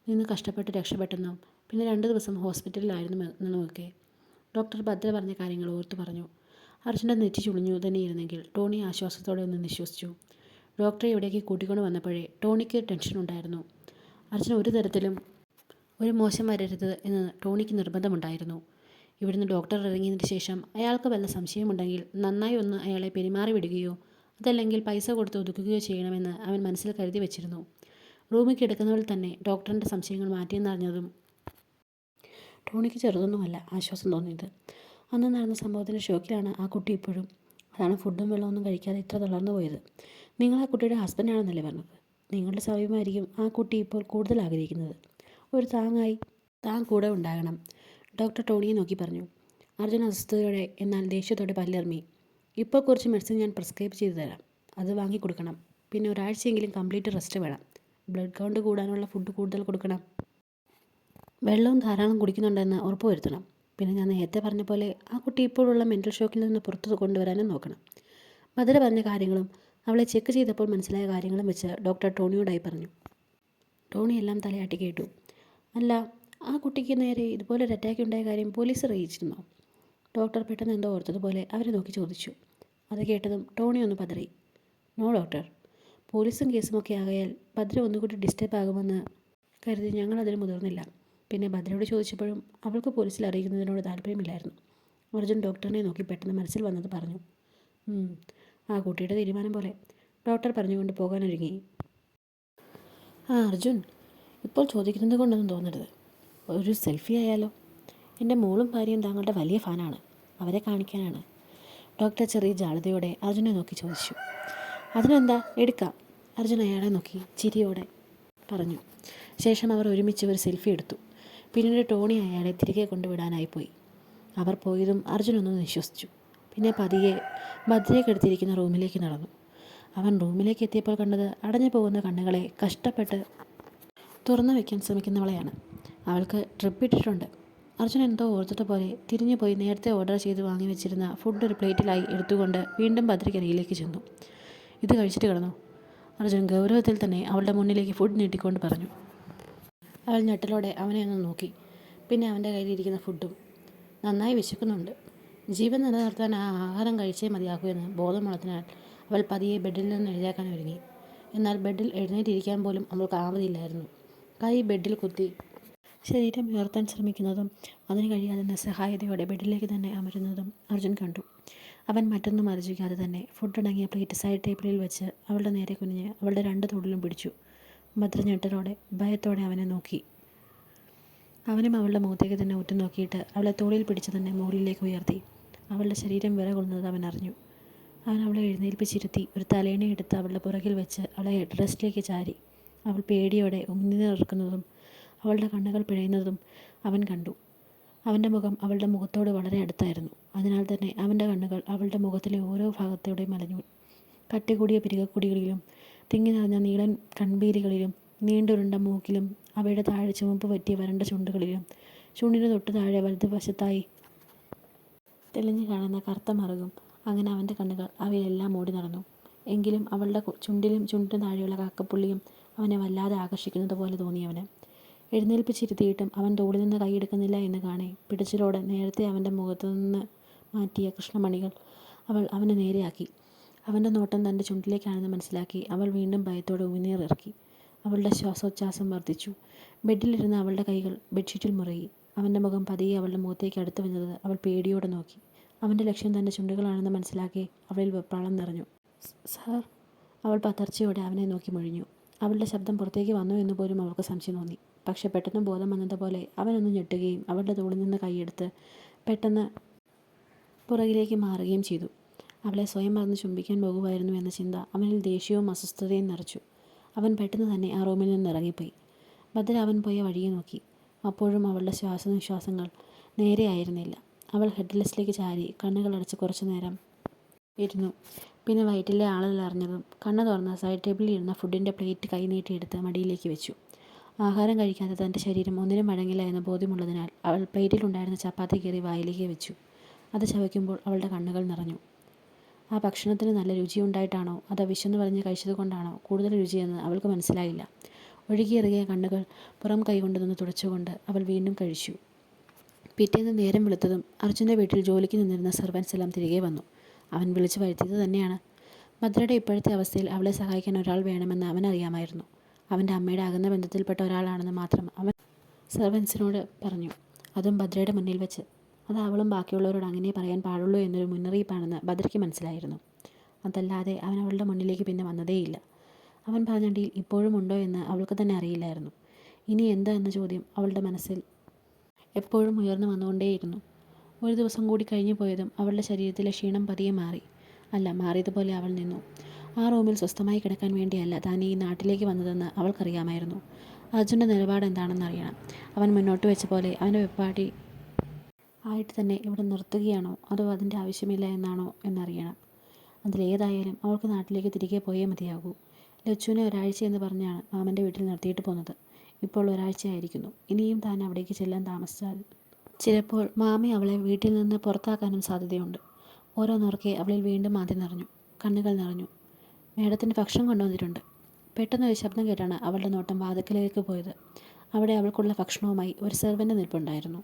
നിന്ന് കഷ്ടപ്പെട്ട് രക്ഷപ്പെട്ടെന്നും പിന്നെ 2 ദിവസം ഹോസ്പിറ്റലിലായിരുന്നു എന്നുമൊക്കെ ഡോക്ടർ ഭദ്ര പറഞ്ഞ കാര്യങ്ങൾ ഓർത്തു പറഞ്ഞു. അർജുൻ്റെ നെറ്റി ചുളിഞ്ഞു തന്നെ ഇരുന്നെങ്കിൽ ടോണി ആശ്വാസത്തോടെ ഒന്ന് നിശ്വസിച്ചു. ഡോക്ടറെ ഇവിടേക്ക് കൂട്ടിക്കൊണ്ട് വന്നപ്പോഴേ ടോണിക്ക് ടെൻഷൻ ഉണ്ടായിരുന്നു. അർജുൻ ഒരു തരത്തിലും ഒരു മോശം വരരുത് എന്ന് ടോണിക്ക് നിർബന്ധമുണ്ടായിരുന്നു. ഇവിടുന്ന് ഡോക്ടർ ഇറങ്ങിയതിന് ശേഷം അയാൾക്ക് വല്ല സംശയമുണ്ടെങ്കിൽ നന്നായി ഒന്ന് അയാളെ പെരുമാറി വിടുകയോ അതല്ലെങ്കിൽ പൈസ കൊടുത്ത് ഒതുക്കുകയോ ചെയ്യണമെന്ന് അവൻ മനസ്സിൽ കരുതി വെച്ചിരുന്നു. റൂമിൽ കിടക്കുന്നവൾ തന്നെ ഡോക്ടറിൻ്റെ സംശയങ്ങൾ മാറ്റിയെന്നറിഞ്ഞതും ടോണിക്ക് ചെറുതൊന്നുമല്ല ആശ്വാസം തോന്നിയത്. അന്ന് നടന്ന സംഭവത്തിൻ്റെ ഷോക്കിലാണ് ആ കുട്ടി ഇപ്പോഴും. അതാണ് ഫുഡും വെള്ളമൊന്നും കഴിക്കാതെ ഇത്ര തളർന്നു പോയത്. നിങ്ങൾ ആ കുട്ടിയുടെ ഹസ്ബൻഡാണെന്നല്ലേ പറഞ്ഞത്? നിങ്ങളുടെ സമീപമായിരിക്കും ആ കുട്ടി ഇപ്പോൾ കൂടുതൽ ആഗ്രഹിക്കുന്നത്. ഒരു താങ്ങായി താൻ കൂടെ ഉണ്ടാകണം. ഡോക്ടർ ടോണിയെ നോക്കി പറഞ്ഞു. അർജുൻ അസ്വസ്ഥതയോടെ എന്നാൽ ദേഷ്യത്തോടെ പല്ലിറങ്ങി. ഇപ്പോൾ കുറച്ച് മെഡിസിൻ ഞാൻ പ്രിസ്ക്രൈബ് ചെയ്തു തരാം. അത് വാങ്ങിക്കൊടുക്കണം. പിന്നെ ഒരാഴ്ചയെങ്കിലും കംപ്ലീറ്റ് റെസ്റ്റ് വേണം. ബ്ലഡ് കൗണ്ട് കൂടാനുള്ള ഫുഡ് കൂടുതൽ കൊടുക്കണം. വെള്ളവും ധാരാളം കുടിക്കുന്നുണ്ടെന്ന് ഉറപ്പുവരുത്തണം. പിന്നെ ഞാൻ നേരത്തെ പറഞ്ഞ പോലെ ആ കുട്ടി ഇപ്പോഴുള്ള മെൻ്റൽ ഷോക്കിൽ നിന്ന് പുറത്തു കൊണ്ടുവരാനും നോക്കണം. ഭദ്ര പറഞ്ഞ കാര്യങ്ങളും അവളെ ചെക്ക് ചെയ്തപ്പോൾ മനസ്സിലായ കാര്യങ്ങളും വെച്ച് ഡോക്ടർ ടോണിയോടായി പറഞ്ഞു. ടോണി എല്ലാം തലയാട്ടി കേട്ടു. അല്ല, ആ കുട്ടിക്ക് നേരെ ഇതുപോലൊരു അറ്റാക്ക് ഉണ്ടായ കാര്യം പോലീസ് അറിയിച്ചിരുന്നോ? ഡോക്ടർ പെട്ടെന്ന് എന്തോ ഓർത്തതുപോലെ അവരെ നോക്കി ചോദിച്ചു. അത് കേട്ടതും ടോണി ഒന്ന് പതറി. നോ ഡോക്ടർ, പോലീസും കേസുമൊക്കെ ആകയാൽ ഭദ്ര ഒന്നുകൂടി ഡിസ്റ്റർബ് ആകുമെന്ന് കരുതി ഞങ്ങളതിന് മുതിർന്നില്ല. പിന്നെ ഭദ്രയോട് ചോദിച്ചപ്പോഴും അവൾക്ക് പോലീസിൽ അറിയിക്കുന്നതിനോട് താല്പര്യമില്ലായിരുന്നു. അർജുൻ ഡോക്ടറിനെ നോക്കി പെട്ടെന്ന് മനസ്സിൽ വന്നത് പറഞ്ഞു. ആ കുട്ടിയുടെ തീരുമാനം പോലെ, ഡോക്ടർ പറഞ്ഞുകൊണ്ട് പോകാനൊരുങ്ങി. അർജുൻ, ഇപ്പോൾ ചോദിക്കുന്നത് കൊണ്ടൊന്നും തോന്നരുത്. ഒരു സെൽഫി ആയാലോ? എൻ്റെ മോളും ഭാര്യയും താങ്കളുടെ വലിയ ഫാനാണ്. അവരെ കാണിക്കാനാണ്. ഡോക്ടർ ചെറിയ ജാളിതയോടെ അർജുനെ നോക്കി ചോദിച്ചു. അതിനെന്താ, എടുക്കാം. അർജുൻ അയാളെ നോക്കി ചിരിയോടെ പറഞ്ഞു. ശേഷം അവർ ഒരുമിച്ച് ഒരു സെൽഫി എടുത്തു. പിന്നീട് ടോണി അയാളെ തിരികെ കൊണ്ടുവിടാനായിപ്പോയി. അവർ പോയതും അർജുൻ ഒന്ന് നിശ്വസിച്ചു. പിന്നെ പതിയെ ഭദ്രയ്ക്ക് എടുത്തിരിക്കുന്ന റൂമിലേക്ക് നടന്നു. അവൻ റൂമിലേക്ക് എത്തിയപ്പോൾ കണ്ടത് അടഞ്ഞു പോകുന്ന കണ്ണുകളെ കഷ്ടപ്പെട്ട് തുറന്നു വയ്ക്കാൻ ശ്രമിക്കുന്നവളെയാണ്. അവൾക്ക് ട്രിപ്പ് ഇട്ടിട്ടുണ്ട്. അർജുൻ എന്തോ ഓർത്തതുപോലെ തിരിഞ്ഞു പോയി നേരത്തെ ഓർഡർ ചെയ്ത് വാങ്ങി വെച്ചിരുന്ന ഫുഡ് ഒരു പ്ലേറ്റിലായി എടുത്തുകൊണ്ട് വീണ്ടും ഭദ്രയ്ക്കരികിലേക്ക് ചെന്നു. ഇത് കഴിച്ചിട്ട് കിടന്നു. അർജുൻ ഗൗരവത്തിൽ തന്നെ അവളുടെ മുന്നിലേക്ക് ഫുഡ് നീട്ടിക്കൊണ്ട് പറഞ്ഞു. അവൾ ഞെട്ടലോടെ അവനെ ഒന്ന് നോക്കി. പിന്നെ അവൻ്റെ കയ്യിലിരിക്കുന്ന ഫുഡും. നന്നായി വിശക്കുന്നുണ്ട്. ജീവൻ നിലനിർത്താൻ ആ ആഹാരം കഴിച്ചേ മതിയാകൂ എന്ന് ബോധമുള്ളതിനാൽ അവൾ പതിയെ ബെഡിൽ നിന്ന് എഴുന്നേൽക്കാൻ ഒരുങ്ങി. എന്നാൽ ബെഡിൽ എഴുന്നേറ്റിരിക്കാൻ പോലും അവൾക്ക് ആവതില്ലായിരുന്നു. കൈ ബെഡിൽ കുത്തി ശരീരം ഉയർത്താൻ ശ്രമിക്കുന്നതും അതിന് കഴിയാതെ നിസ്സഹായതയോടെ ബെഡിലേക്ക് തന്നെ അമരുന്നതും അർജുൻ കണ്ടു. അവൻ മറ്റൊന്നും ആലോചിക്കാതെ തന്നെ ഫുഡ് അടങ്ങിയ പ്ലേറ്റ് സൈഡ് ടേബിളിൽ വെച്ച് അവളുടെ നേരെ കുനിഞ്ഞ് അവളുടെ 2 തൊടിലും പിടിച്ചു. ഭദ്ര ഞെട്ടലോടെ ഭയത്തോടെ അവനെ നോക്കി. അവനും അവളുടെ മുഖത്തേക്ക് തന്നെ ഉറ്റുനോക്കിയിട്ട് അവളെ തോളിൽ പിടിച്ച് തന്നെ മുകളിലേക്ക് ഉയർത്തി. അവളുടെ ശരീരം വിറകൊള്ളുന്നത് അവൻ അറിഞ്ഞു. അവൻ അവളെ എഴുന്നേൽപ്പിച്ചിരുത്തി ഒരു തലേണ എടുത്ത് അവളുടെ പുറകിൽ വെച്ച് അവളെ ഡ്രസ്സിലേക്ക് ചാരി. അവൾ പേടിയോടെ ഉമ്മിനിറക്കുന്നതും അവളുടെ കണ്ണുകൾ പിഴയുന്നതും അവൻ കണ്ടു. അവൻ്റെ മുഖം അവളുടെ മുഖത്തോട് വളരെ അടുത്തായിരുന്നു. അതിനാൽ തന്നെ അവൻ്റെ കണ്ണുകൾ അവളുടെ മുഖത്തിലെ ഓരോ ഭാഗത്തോടെയും അലഞ്ഞു. കട്ടി കൂടിയ പിരികക്കൊടികളിലും തിങ്ങി നിറഞ്ഞ നീളൻ കൺപീലികളിലും നീണ്ടുരുണ്ട മൂക്കിലും അവയുടെ താഴെ ചുവപ്പ് പറ്റിയ വരണ്ട ചുണ്ടുകളിലും ചുണ്ടിന് തൊട്ട് താഴെ വലതുവശത്തായി തെളിഞ്ഞു കാണുന്ന കറുത്ത മറുകും. അങ്ങനെ അവൻ്റെ കണ്ണുകൾ അവയിലെല്ലാം മൂടി നടന്നു. എങ്കിലും അവളുടെ ചുണ്ടിലും ചുണ്ടിന് താഴെയുള്ള കാക്കപ്പുള്ളിയും അവനെ വല്ലാതെ ആകർഷിക്കുന്നത് പോലെ തോന്നിയവന്. എഴുന്നേൽപ്പിച്ചിരുത്തിയിട്ടും അവൻ തോളിൽ നിന്ന് കൈയെടുക്കുന്നില്ല എന്ന് കാണെ പിടിച്ചിലോടെ നേരത്തെ അവൻ്റെ മുഖത്തു നിന്ന് മാറ്റിയ കൃഷ്ണമണികൾ അവൾ അവന് നേരെയാക്കി. അവൻ്റെ നോട്ടം തൻ്റെ ചുണ്ടിലേക്കാണെന്ന് മനസ്സിലാക്കി അവൾ വീണ്ടും ഭയത്തോടെ ഉമിനീറിറക്കി. അവളുടെ ശ്വാസോച്ഛ്വാസം വർദ്ധിച്ചു. ബെഡിലിരുന്ന അവളുടെ കൈകൾ ബെഡ്ഷീറ്റിൽ മുറുകി. അവൻ്റെ മുഖം പതിയെ അവളുടെ മുഖത്തേക്ക് അടുത്ത് വന്നത് അവൾ പേടിയോടെ നോക്കി. അവൻ്റെ ലക്ഷ്യം തൻ്റെ ചുണ്ടുകളാണെന്ന് മനസ്സിലാക്കി അവളിൽ വെപ്രാളം നിറഞ്ഞു. സാർ, അവൾ പതർച്ചയോടെ അവനെ നോക്കി മുഴിഞ്ഞു. അവളുടെ ശബ്ദം പുറത്തേക്ക് വന്നു എന്ന് പോലും അവൾക്ക് സംശയം തോന്നി. പക്ഷെ പെട്ടെന്ന് ബോധം വന്നതുപോലെ അവനൊന്ന് ഞെട്ടുകയും അവളുടെ തോളിൽ നിന്ന് കൈയെടുത്ത് പെട്ടെന്ന് പുറകിലേക്ക് മാറുകയും ചെയ്തു. അവളെ സ്വയം മറന്ന് ചുംബിക്കാൻ പോകുമായിരുന്നു എന്ന ചിന്ത അവനിൽ ദേഷ്യവും അസ്വസ്ഥതയും നിറച്ചു. അവൻ പെട്ടെന്ന് തന്നെ ആ റൂമിൽ നിന്ന് ഇറങ്ങിപ്പോയി. ഭദ്ര അവൻ പോയ വഴിയെ നോക്കി. അപ്പോഴും അവളുടെ ശ്വാസനിശ്വാസങ്ങൾ നേരെയായിരുന്നില്ല. അവൾ ഹെഡ്ലെസ്സിലേക്ക് ചാരി കണ്ണുകളടച്ച് കുറച്ചു നേരം ഇരുന്നു. പിന്നെ വയറ്റിലെ ആളൽ അറിഞ്ഞതും കണ്ണ് തുറന്ന സൈഡ് ടേബിളിൽ ഇരുന്ന ഫുഡിൻ്റെ പ്ലേറ്റ് കൈ നീട്ടിയെടുത്ത് മടിയിലേക്ക് വെച്ചു. ആഹാരം കഴിക്കാതെ തൻ്റെ ശരീരം ഒന്നിനും വഴങ്ങില്ല എന്ന ബോധ്യമുള്ളതിനാൽ അവൾ പ്ലേറ്റിലുണ്ടായിരുന്ന ചപ്പാത്തി കയറി വായിലേക്ക് വെച്ചു. അത് ചവയ്ക്കുമ്പോൾ അവളുടെ കണ്ണുകൾ നിറഞ്ഞു. ആ ഭക്ഷണത്തിന് നല്ല രുചിയുണ്ടായിട്ടാണോ അതോ വിശന്ന് പറഞ്ഞ് കഴിച്ചത് കൊണ്ടാണോ കൂടുതൽ രുചിയെന്ന് അവൾക്ക് മനസ്സിലായില്ല. ഒഴുകിയിറങ്ങിയ കണ്ണുകൾ പുറം കൈകൊണ്ട് നിന്ന് തുടച്ചുകൊണ്ട് അവൾ വീണ്ടും കഴിച്ചു. പിറ്റേന്ന് നേരം വെളുത്തതും അർജുൻ്റെ വീട്ടിൽ ജോലിക്ക് നിന്നിരുന്ന സെർവൻസ് എല്ലാം തിരികെ വന്നു. അവൻ വിളിച്ചു വരുത്തിയത് തന്നെയാണ്. ഭദ്രയുടെ ഇപ്പോഴത്തെ അവസ്ഥയിൽ അവളെ സഹായിക്കാൻ ഒരാൾ വേണമെന്ന് അവനറിയാമായിരുന്നു. അവൻ്റെ അമ്മയുടെ അകന്ന ബന്ധത്തിൽപ്പെട്ട ഒരാളാണെന്ന് മാത്രം അവൻ സെർവൻസിനോട് പറഞ്ഞു. അതും ഭദ്രയുടെ മുന്നിൽ വെച്ച്. അത് അവളും ബാക്കിയുള്ളവരോട് അങ്ങനെ പറയാൻ പാടുള്ളൂ എന്നൊരു മുന്നറിയിപ്പാണെന്ന് ഭദ്രയ്ക്ക് മനസ്സിലായിരുന്നു. അതല്ലാതെ അവൻ അവളുടെ മുന്നിലേക്ക് പിന്നെ വന്നതേയില്ല. അവൻ പറഞ്ഞ ഡീൽ ഇപ്പോഴും ഉണ്ടോ എന്ന് അവൾക്ക് തന്നെ അറിയില്ലായിരുന്നു. ഇനി എന്താ എന്ന ചോദ്യം അവളുടെ മനസ്സിൽ എപ്പോഴും ഉയർന്നു വന്നുകൊണ്ടേയിരുന്നു. ഒരു ദിവസം കൂടി കഴിഞ്ഞു പോയതും അവളുടെ ശരീരത്തിലെ ക്ഷീണം പതിയെ മാറി. അല്ല, മാറിയതുപോലെ അവൾ നിന്നു. ആ റൂമിൽ സ്വസ്ഥമായി കിടക്കാൻ വേണ്ടിയല്ല താൻ ഈ നാട്ടിലേക്ക് വന്നതെന്ന് അവൾക്കറിയാമായിരുന്നു. അർജുൻ്റെ നിലപാട് എന്താണെന്ന് അറിയണം. അവൻ മുന്നോട്ട് വെച്ച പോലെ അവൻ്റെ വെപ്പാട്ടി ആയിട്ട് തന്നെ ഇവിടെ നിർത്തുകയാണോ അതോ അതിൻ്റെ ആവശ്യമില്ല എന്നാണോ എന്നറിയണം. അതിലേതായാലും അവൾക്ക് നാട്ടിലേക്ക് തിരികെ പോയേ മതിയാകൂ. ലച്ചുവിനെ ഒരാഴ്ച എന്ന് പറഞ്ഞാണ് മാമൻ്റെ വീട്ടിൽ നിർത്തിയിട്ട് പോകുന്നത്. ഇപ്പോൾ ഒരാഴ്ചയായിരിക്കുന്നു. ഇനിയും താൻ അവിടേക്ക് ചെല്ലാൻ താമസിച്ചാൽ ചിലപ്പോൾ മാമി അവളെ വീട്ടിൽ നിന്ന് പുറത്താക്കാനും സാധ്യതയുണ്ട്. ഓരോന്നോർക്കെ അവളിൽ വീണ്ടും ആദ്യം നിറഞ്ഞു. കണ്ണുകൾ നിറഞ്ഞു. മേഡത്തിന് ഭക്ഷണം കൊണ്ടുവന്നിട്ടുണ്ട്. പെട്ടെന്ന് ഒരു ശബ്ദം കേട്ടാണ് അവളുടെ നോട്ടം വാതിക്കലേക്ക് പോയത്. അവിടെ അവൾക്കുള്ള ഭക്ഷണവുമായി ഒരു സെർവൻ്റ് നിൽപ്പുണ്ടായിരുന്നു.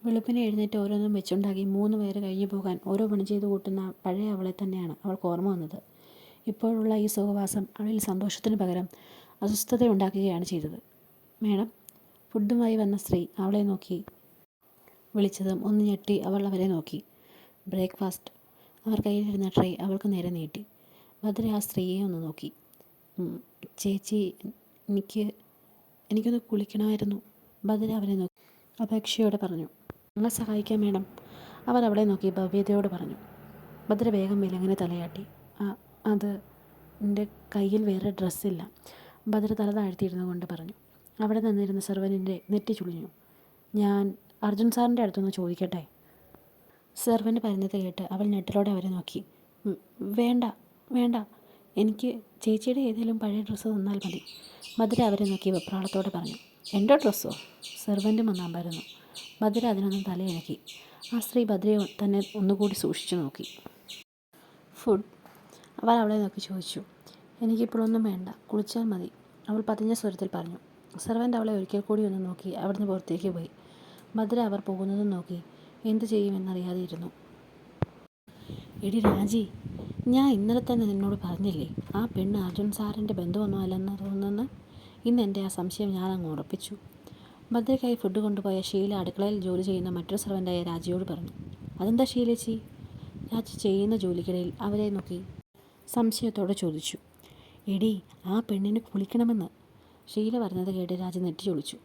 വെളുപ്പിനെ എഴുന്നേറ്റ് ഓരോന്നും വെച്ചുണ്ടാക്കി 3 പേര് കഴിഞ്ഞു പോകാൻ ഓരോ പണി ചെയ്തു കൂട്ടുന്ന പഴയ അവളെ തന്നെയാണ് അവൾക്ക് ഓർമ്മ വന്നത്. ഇപ്പോഴുള്ള ഈ സുഖവാസം അവളിൽ സന്തോഷത്തിന് പകരം അസ്വസ്ഥത ഉണ്ടാക്കുകയാണ് ചെയ്തത്. മേഡം, ഫുഡുമായി വന്ന സ്ത്രീ അവളെ നോക്കി വിളിച്ചതും ഒന്ന് ഞെട്ടി അവൾ അവരെ നോക്കി. ബ്രേക്ക്ഫാസ്റ്റ്. അവർ കയ്യിലിരുന്ന ട്രേ അവൾക്ക് നേരെ നീട്ടി. ഭദ്ര ആ സ്ത്രീയെ ഒന്ന് നോക്കി. ചേച്ചി, എനിക്കൊന്ന് കുളിക്കണമായിരുന്നു. ഭദ്ര അവരെ നോക്കി അപേക്ഷയോടെ പറഞ്ഞു. ഞങ്ങളെ സഹായിക്കാം മേഡം, അവർ അവളെ നോക്കി ഭവ്യതയോട് പറഞ്ഞു. ഭദ്ര വേഗം വിലങ്ങനെ തലയാട്ടി. അത് എൻ്റെ കയ്യിൽ വേറെ ഡ്രസ്സില്ല. ഭദ്ര തല താഴ്ത്തിയിരുന്നു കൊണ്ട് പറഞ്ഞു. അവിടെ നിന്നിരുന്ന സെർവൻറ്റിൻ്റെ നെറ്റി ചുളിഞ്ഞു. ഞാൻ അർജുൻ സാറിൻ്റെ അടുത്തൊന്ന് ചോദിക്കട്ടെ? സെർവൻറ്റ് പറയുന്നത് കേട്ട് അവൾ ഞെട്ടലോടെ അവരെ നോക്കി. വേണ്ട വേണ്ട, എനിക്ക് ചേച്ചിയുടെ ഏതെങ്കിലും പഴയ ഡ്രസ്സ് തന്നാൽ മതി. ഭദ്ര അവരെ നോക്കി വെപ്രാളത്തോടെ പറഞ്ഞു. എൻ്റെ ഡ്രസ്സോ? സെർവൻറ്റും ഒന്നാമ്പായിരുന്നു. ഭദ്ര അതിനൊന്നും തലയിണക്കി. ആ സ്ത്രീ ഭദ്രയെ തന്നെ ഒന്നുകൂടി സൂക്ഷിച്ചു നോക്കി. ഫുഡ്? അവൾ അവളെ നോക്കി ചോദിച്ചു. എനിക്കിപ്പോഴൊന്നും വേണ്ട, കുളിച്ചാൽ മതി, അവൾ പതിഞ്ഞ സ്വരത്തിൽ പറഞ്ഞു. സെർവൻ്റ് അവളെ ഒരിക്കൽ കൂടി ഒന്ന് നോക്കി അവിടുന്ന് പുറത്തേക്ക് പോയി. ഭദ്ര അവർ പോകുന്നതും നോക്കി എന്തു ചെയ്യുമെന്നറിയാതെ ഇരുന്നു. എടി രാജി, ഞാൻ ഇന്നലെ തന്നെ നിന്നോട് പറഞ്ഞില്ലേ ആ പെണ്ണ് അർജുൻ സാറിൻ്റെ ബന്ധമൊന്നും അല്ലെന്ന് തോന്നുന്നു. ഇന്ന് എൻ്റെ ആ സംശയം ഞാനങ്ങ് ഉറപ്പിച്ചു. ഭദ്രയ്ക്കായി ഫുഡ് കൊണ്ടുപോയ ഷീല അടുക്കളയിൽ ജോലി ചെയ്യുന്ന മറ്റൊരു സെർവൻ്റായ രാജിയോട് പറഞ്ഞു. അതെന്താ ഷീലേച്ചി? രാജി ചെയ്യുന്ന ജോലിക്കിടയിൽ അവരെ നോക്കി സംശയത്തോടെ ചോദിച്ചു. എടി, ആ പെണ്ണിന് കുളിക്കണമെന്ന്. ഷീല പറഞ്ഞത് കേട്ട് രാജി നെറ്റി ചൊളിച്ചു.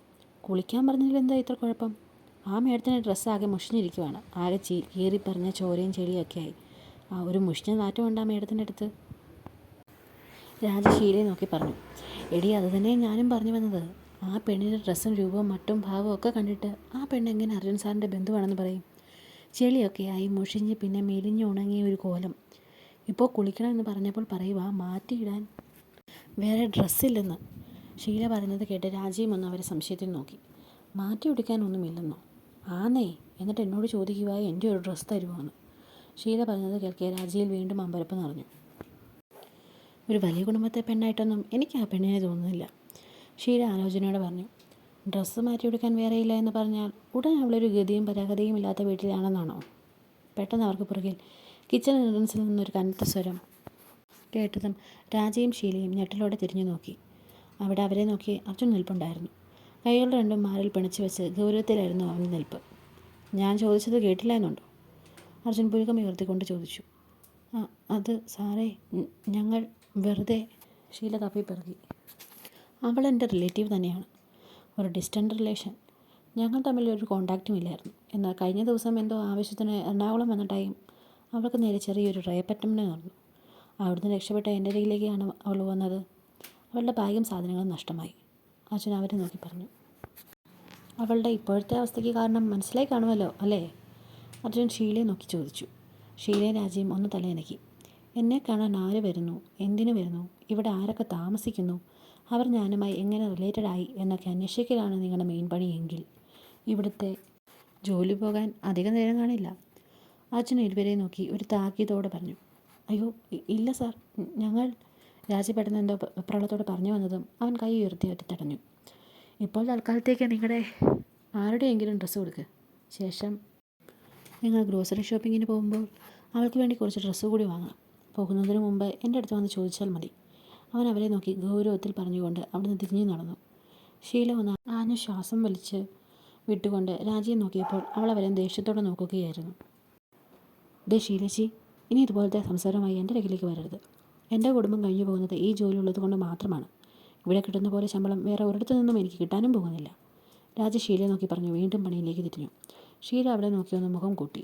കുളിക്കാൻ പറഞ്ഞതിൽ എന്താ ഇത്ര കുഴപ്പം? ആ മേഡത്തിൻ്റെ ഡ്രസ്സ് ആകെ മുഷിഞ്ഞിരിക്കുവാണ്. ആകെ കീറി പറഞ്ഞ ചോരയും ചെളിയൊക്കെ ആയി. ആ ഒരു മുഷിഞ്ഞ നാറ്റമുണ്ട് ആ മേഡത്തിൻ്റെ അടുത്ത്. രാജ ഷീലയെ നോക്കി പറഞ്ഞു. എടി, അത് തന്നെ ഞാനും പറഞ്ഞു വന്നത്. ആ പെണ്ണിൻ്റെ ഡ്രസ്സും രൂപവും മറ്റും ഭാവവും ഒക്കെ കണ്ടിട്ട് ആ പെണ്ണ് എങ്ങനെ അർജുൻ സാറിൻ്റെ ബന്ധുവാണെന്ന് പറയും? ചെളിയൊക്കെ ആയി മുഷിഞ്ഞ് പിന്നെ മെലിഞ്ഞ് ഉണങ്ങിയ ഒരു കോലം. ഇപ്പോൾ കുളിക്കണമെന്ന് പറഞ്ഞപ്പോൾ പറയുക മാറ്റിയിടാൻ വേറെ ഡ്രസ്സില്ലെന്ന്. ഷീല പറയുന്നത് കേട്ട് രാജയും ഒന്ന് അവരെ സംശയത്തിൽ നോക്കി. മാറ്റി ഉടുക്കാനൊന്നുമില്ലെന്നോ? ആന്നേ, എന്നിട്ട് എന്നോട് ചോദിക്കുക എൻ്റെ ഒരു ഡ്രസ്സ് തരുമോ എന്ന്. ഷീല പറഞ്ഞത് കേൾക്കെ രാജയിൽ വീണ്ടും അമ്പരപ്പ് നിറഞ്ഞു. ഒരു വലിയ കുടുംബത്തെ പെണ്ണായിട്ടൊന്നും എനിക്ക് ആ പെണ്ണിനെ തോന്നുന്നില്ല. ഷീല ആലോചനയോടെ പറഞ്ഞു. ഡ്രസ്സ് മാറ്റി ഉടുക്കാൻ വേറെയില്ല എന്ന് പറഞ്ഞാൽ ഉടൻ അവളൊരു ഗതിയും പരാഗതിയും ഇല്ലാത്ത വീട്ടിലാണെന്നാണോ? പെട്ടെന്ന് അവർക്ക് പുറകിൽ കിച്ചൺ എൻട്രൻസിൽ നിന്നൊരു കനത്ത സ്വരം കേട്ടതും രാജയും ഷീലയും ഞെട്ടലോടെ തിരിഞ്ഞു നോക്കി. അവിടെ അവരെ നോക്കി അർജുൻ നിൽപ്പുണ്ടായിരുന്നു. കൈകൾ രണ്ടും മാറിൽ പിണച്ചു വെച്ച് ഗൗരവത്തിലായിരുന്നു അവൻ്റെ നിൽപ്പ്. ഞാൻ ചോദിച്ചത് കേട്ടില്ല എന്നുണ്ടോ? അർജുൻ പുരുകം ഉയർത്തിക്കൊണ്ട് ചോദിച്ചു. അത് സാറേ, ഞങ്ങൾ വെറുതെ. ഷീല തപ്പിപ്പിറക്കി. അവൾ എൻ്റെ റിലേറ്റീവ് തന്നെയാണ്, ഒരു ഡിസ്റ്റൻ്റ് റിലേഷൻ. ഞങ്ങൾ തമ്മിൽ ഒരു കോണ്ടാക്റ്റും ഇല്ലായിരുന്നു. എന്നാൽ കഴിഞ്ഞ ദിവസം എന്തോ ആവശ്യത്തിന് എറണാകുളം വന്ന ടൈം അവൾക്ക് നേരെ ചെറിയൊരു റേപ്പ് അറ്റംപ്റ്റ് നടന്നു. അവിടുന്ന് രക്ഷപ്പെട്ട എൻ്റെ അരികിലേക്കാണ് അവൾ വന്നത്. അവളുടെ ബാഗും സാധനങ്ങളും നഷ്ടമായി. അച്ഛൻ അവരെ നോക്കി പറഞ്ഞു. അവളുടെ ഇപ്പോഴത്തെ അവസ്ഥയ്ക്ക് കാരണം മനസ്സിലായി കാണുമല്ലോ അല്ലേ? അർജുൻ ഷീലയെ നോക്കി ചോദിച്ചു. ഷീലയും രാജയും ഒന്ന് തലയനക്കി. എന്നെ കാണാൻ ആര് വരുന്നു, എന്തിനു വരുന്നു, ഇവിടെ ആരൊക്കെ താമസിക്കുന്നു, അവർ ഞാനുമായി എങ്ങനെ റിലേറ്റഡ് ആയി എന്നൊക്കെ അന്വേഷിക്കലാണ് നിങ്ങളുടെ മെയിൻ പണിയെങ്കിൽ ഇവിടുത്തെ ജോലി പോകാൻ അധികം നേരം കാണില്ല. അച്ഛൻ ഇരുവരെ നോക്കി ഒരു താക്കീതോടെ പറഞ്ഞു. അയ്യോ ഇല്ല സാർ, ഞങ്ങൾ. രാജി പെട്ടെന്ന് എന്തോ വെപ്രാളത്തോടെ പറഞ്ഞു വന്നതും അവൻ കൈ ഉയർത്തി ഒറ്റ തടഞ്ഞു. ഇപ്പോൾ തൽക്കാലത്തേക്ക് നിങ്ങളുടെ ആരുടെയെങ്കിലും ഡ്രസ്സ് കൊടുക്കുക. ശേഷം നിങ്ങൾ ഗ്രോസറി ഷോപ്പിങ്ങിന് പോകുമ്പോൾ അവൾക്ക് വേണ്ടി കുറച്ച് ഡ്രസ്സ് കൂടി വാങ്ങണം. പോകുന്നതിന് മുമ്പ് എൻ്റെ അടുത്ത് വന്ന് ചോദിച്ചാൽ മതി. അവൻ അവരെ നോക്കി ഗൗരവത്തിൽ പറഞ്ഞുകൊണ്ട് അവിടുന്ന് തിരിഞ്ഞു നടന്നു. ഷീല ഒന്ന് ആഞ്ഞു ശ്വാസം വലിച്ച് വിട്ടുകൊണ്ട് രാജിയെ നോക്കിയപ്പോൾ അവൾ അവരെ ദേഷ്യത്തോടെ നോക്കുകയായിരുന്നു. ദേ ഷീലച്ചി, ഇനി ഇതുപോലത്തെ സംസാരമായി എൻ്റെ അരികിലേക്ക് വരരുത്. എൻ്റെ കുടുംബം കഴിഞ്ഞു പോകുന്നത് ഈ ജോലി ഉള്ളത് കൊണ്ട് മാത്രമാണ്. ഇവിടെ കിട്ടുന്ന പോലെ ശമ്പളം വേറെ ഒരിടത്തു നിന്നും എനിക്ക് കിട്ടാനും പോകുന്നില്ല. രാജ ഷീലയെ നോക്കി പറഞ്ഞു വീണ്ടും പണിയിലേക്ക് തിരിഞ്ഞു. ഷീല അവളെ നോക്കി ഒന്ന് മുഖം കൂട്ടി.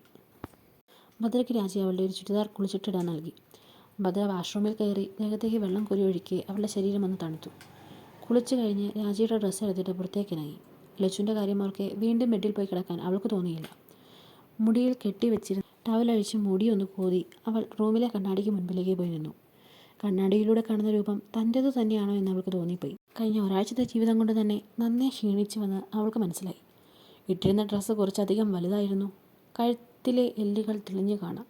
ഭദ്രയ്ക്ക് രാജി അവളുടെ ഒരു ചുരിദാർ കുളിച്ചിട്ടിടാൻ നൽകി. ഭദ്ര വാഷ്റൂമിൽ കയറി ദേഹത്തേക്ക് വെള്ളം കോരി ഒഴുക്കി അവളുടെ ശരീരം ഒന്ന് തണുത്തു. കുളിച്ചു കഴിഞ്ഞ് രാജിയുടെ ഡ്രസ്സ് എടുത്തിട്ട് പുറത്തേക്കിറങ്ങി. ലച്ചുവിൻ്റെ കാര്യം ഓർക്കെ വീണ്ടും ബെഡിൽ പോയി കിടക്കാൻ അവൾക്ക് തോന്നിയില്ല. മുടിയിൽ കെട്ടിവെച്ചിരുന്ന ടവലഴിച്ച് മുടിയൊന്ന് കോതി അവൾ റൂമിലെ കണ്ണാടിക്ക് മുൻപിലേക്ക് പോയി നിന്നു. കണ്ണാടിയിലൂടെ കാണുന്ന രൂപം തൻ്റേത് തന്നെയാണോ എന്ന് അവൾക്ക് തോന്നിപ്പോയി. കഴിഞ്ഞ ഒരാഴ്ചത്തെ ജീവിതം കൊണ്ട് തന്നെ നന്നേ ക്ഷീണിച്ചുവെന്ന് അവൾക്ക് മനസ്സിലായി. ഇട്ടിരുന്ന ഡ്രസ്സ് കുറച്ചധികം വലുതായിരുന്നു. കഴുത്തിലെ എല്ലുകൾ തെളിഞ്ഞു കാണാം.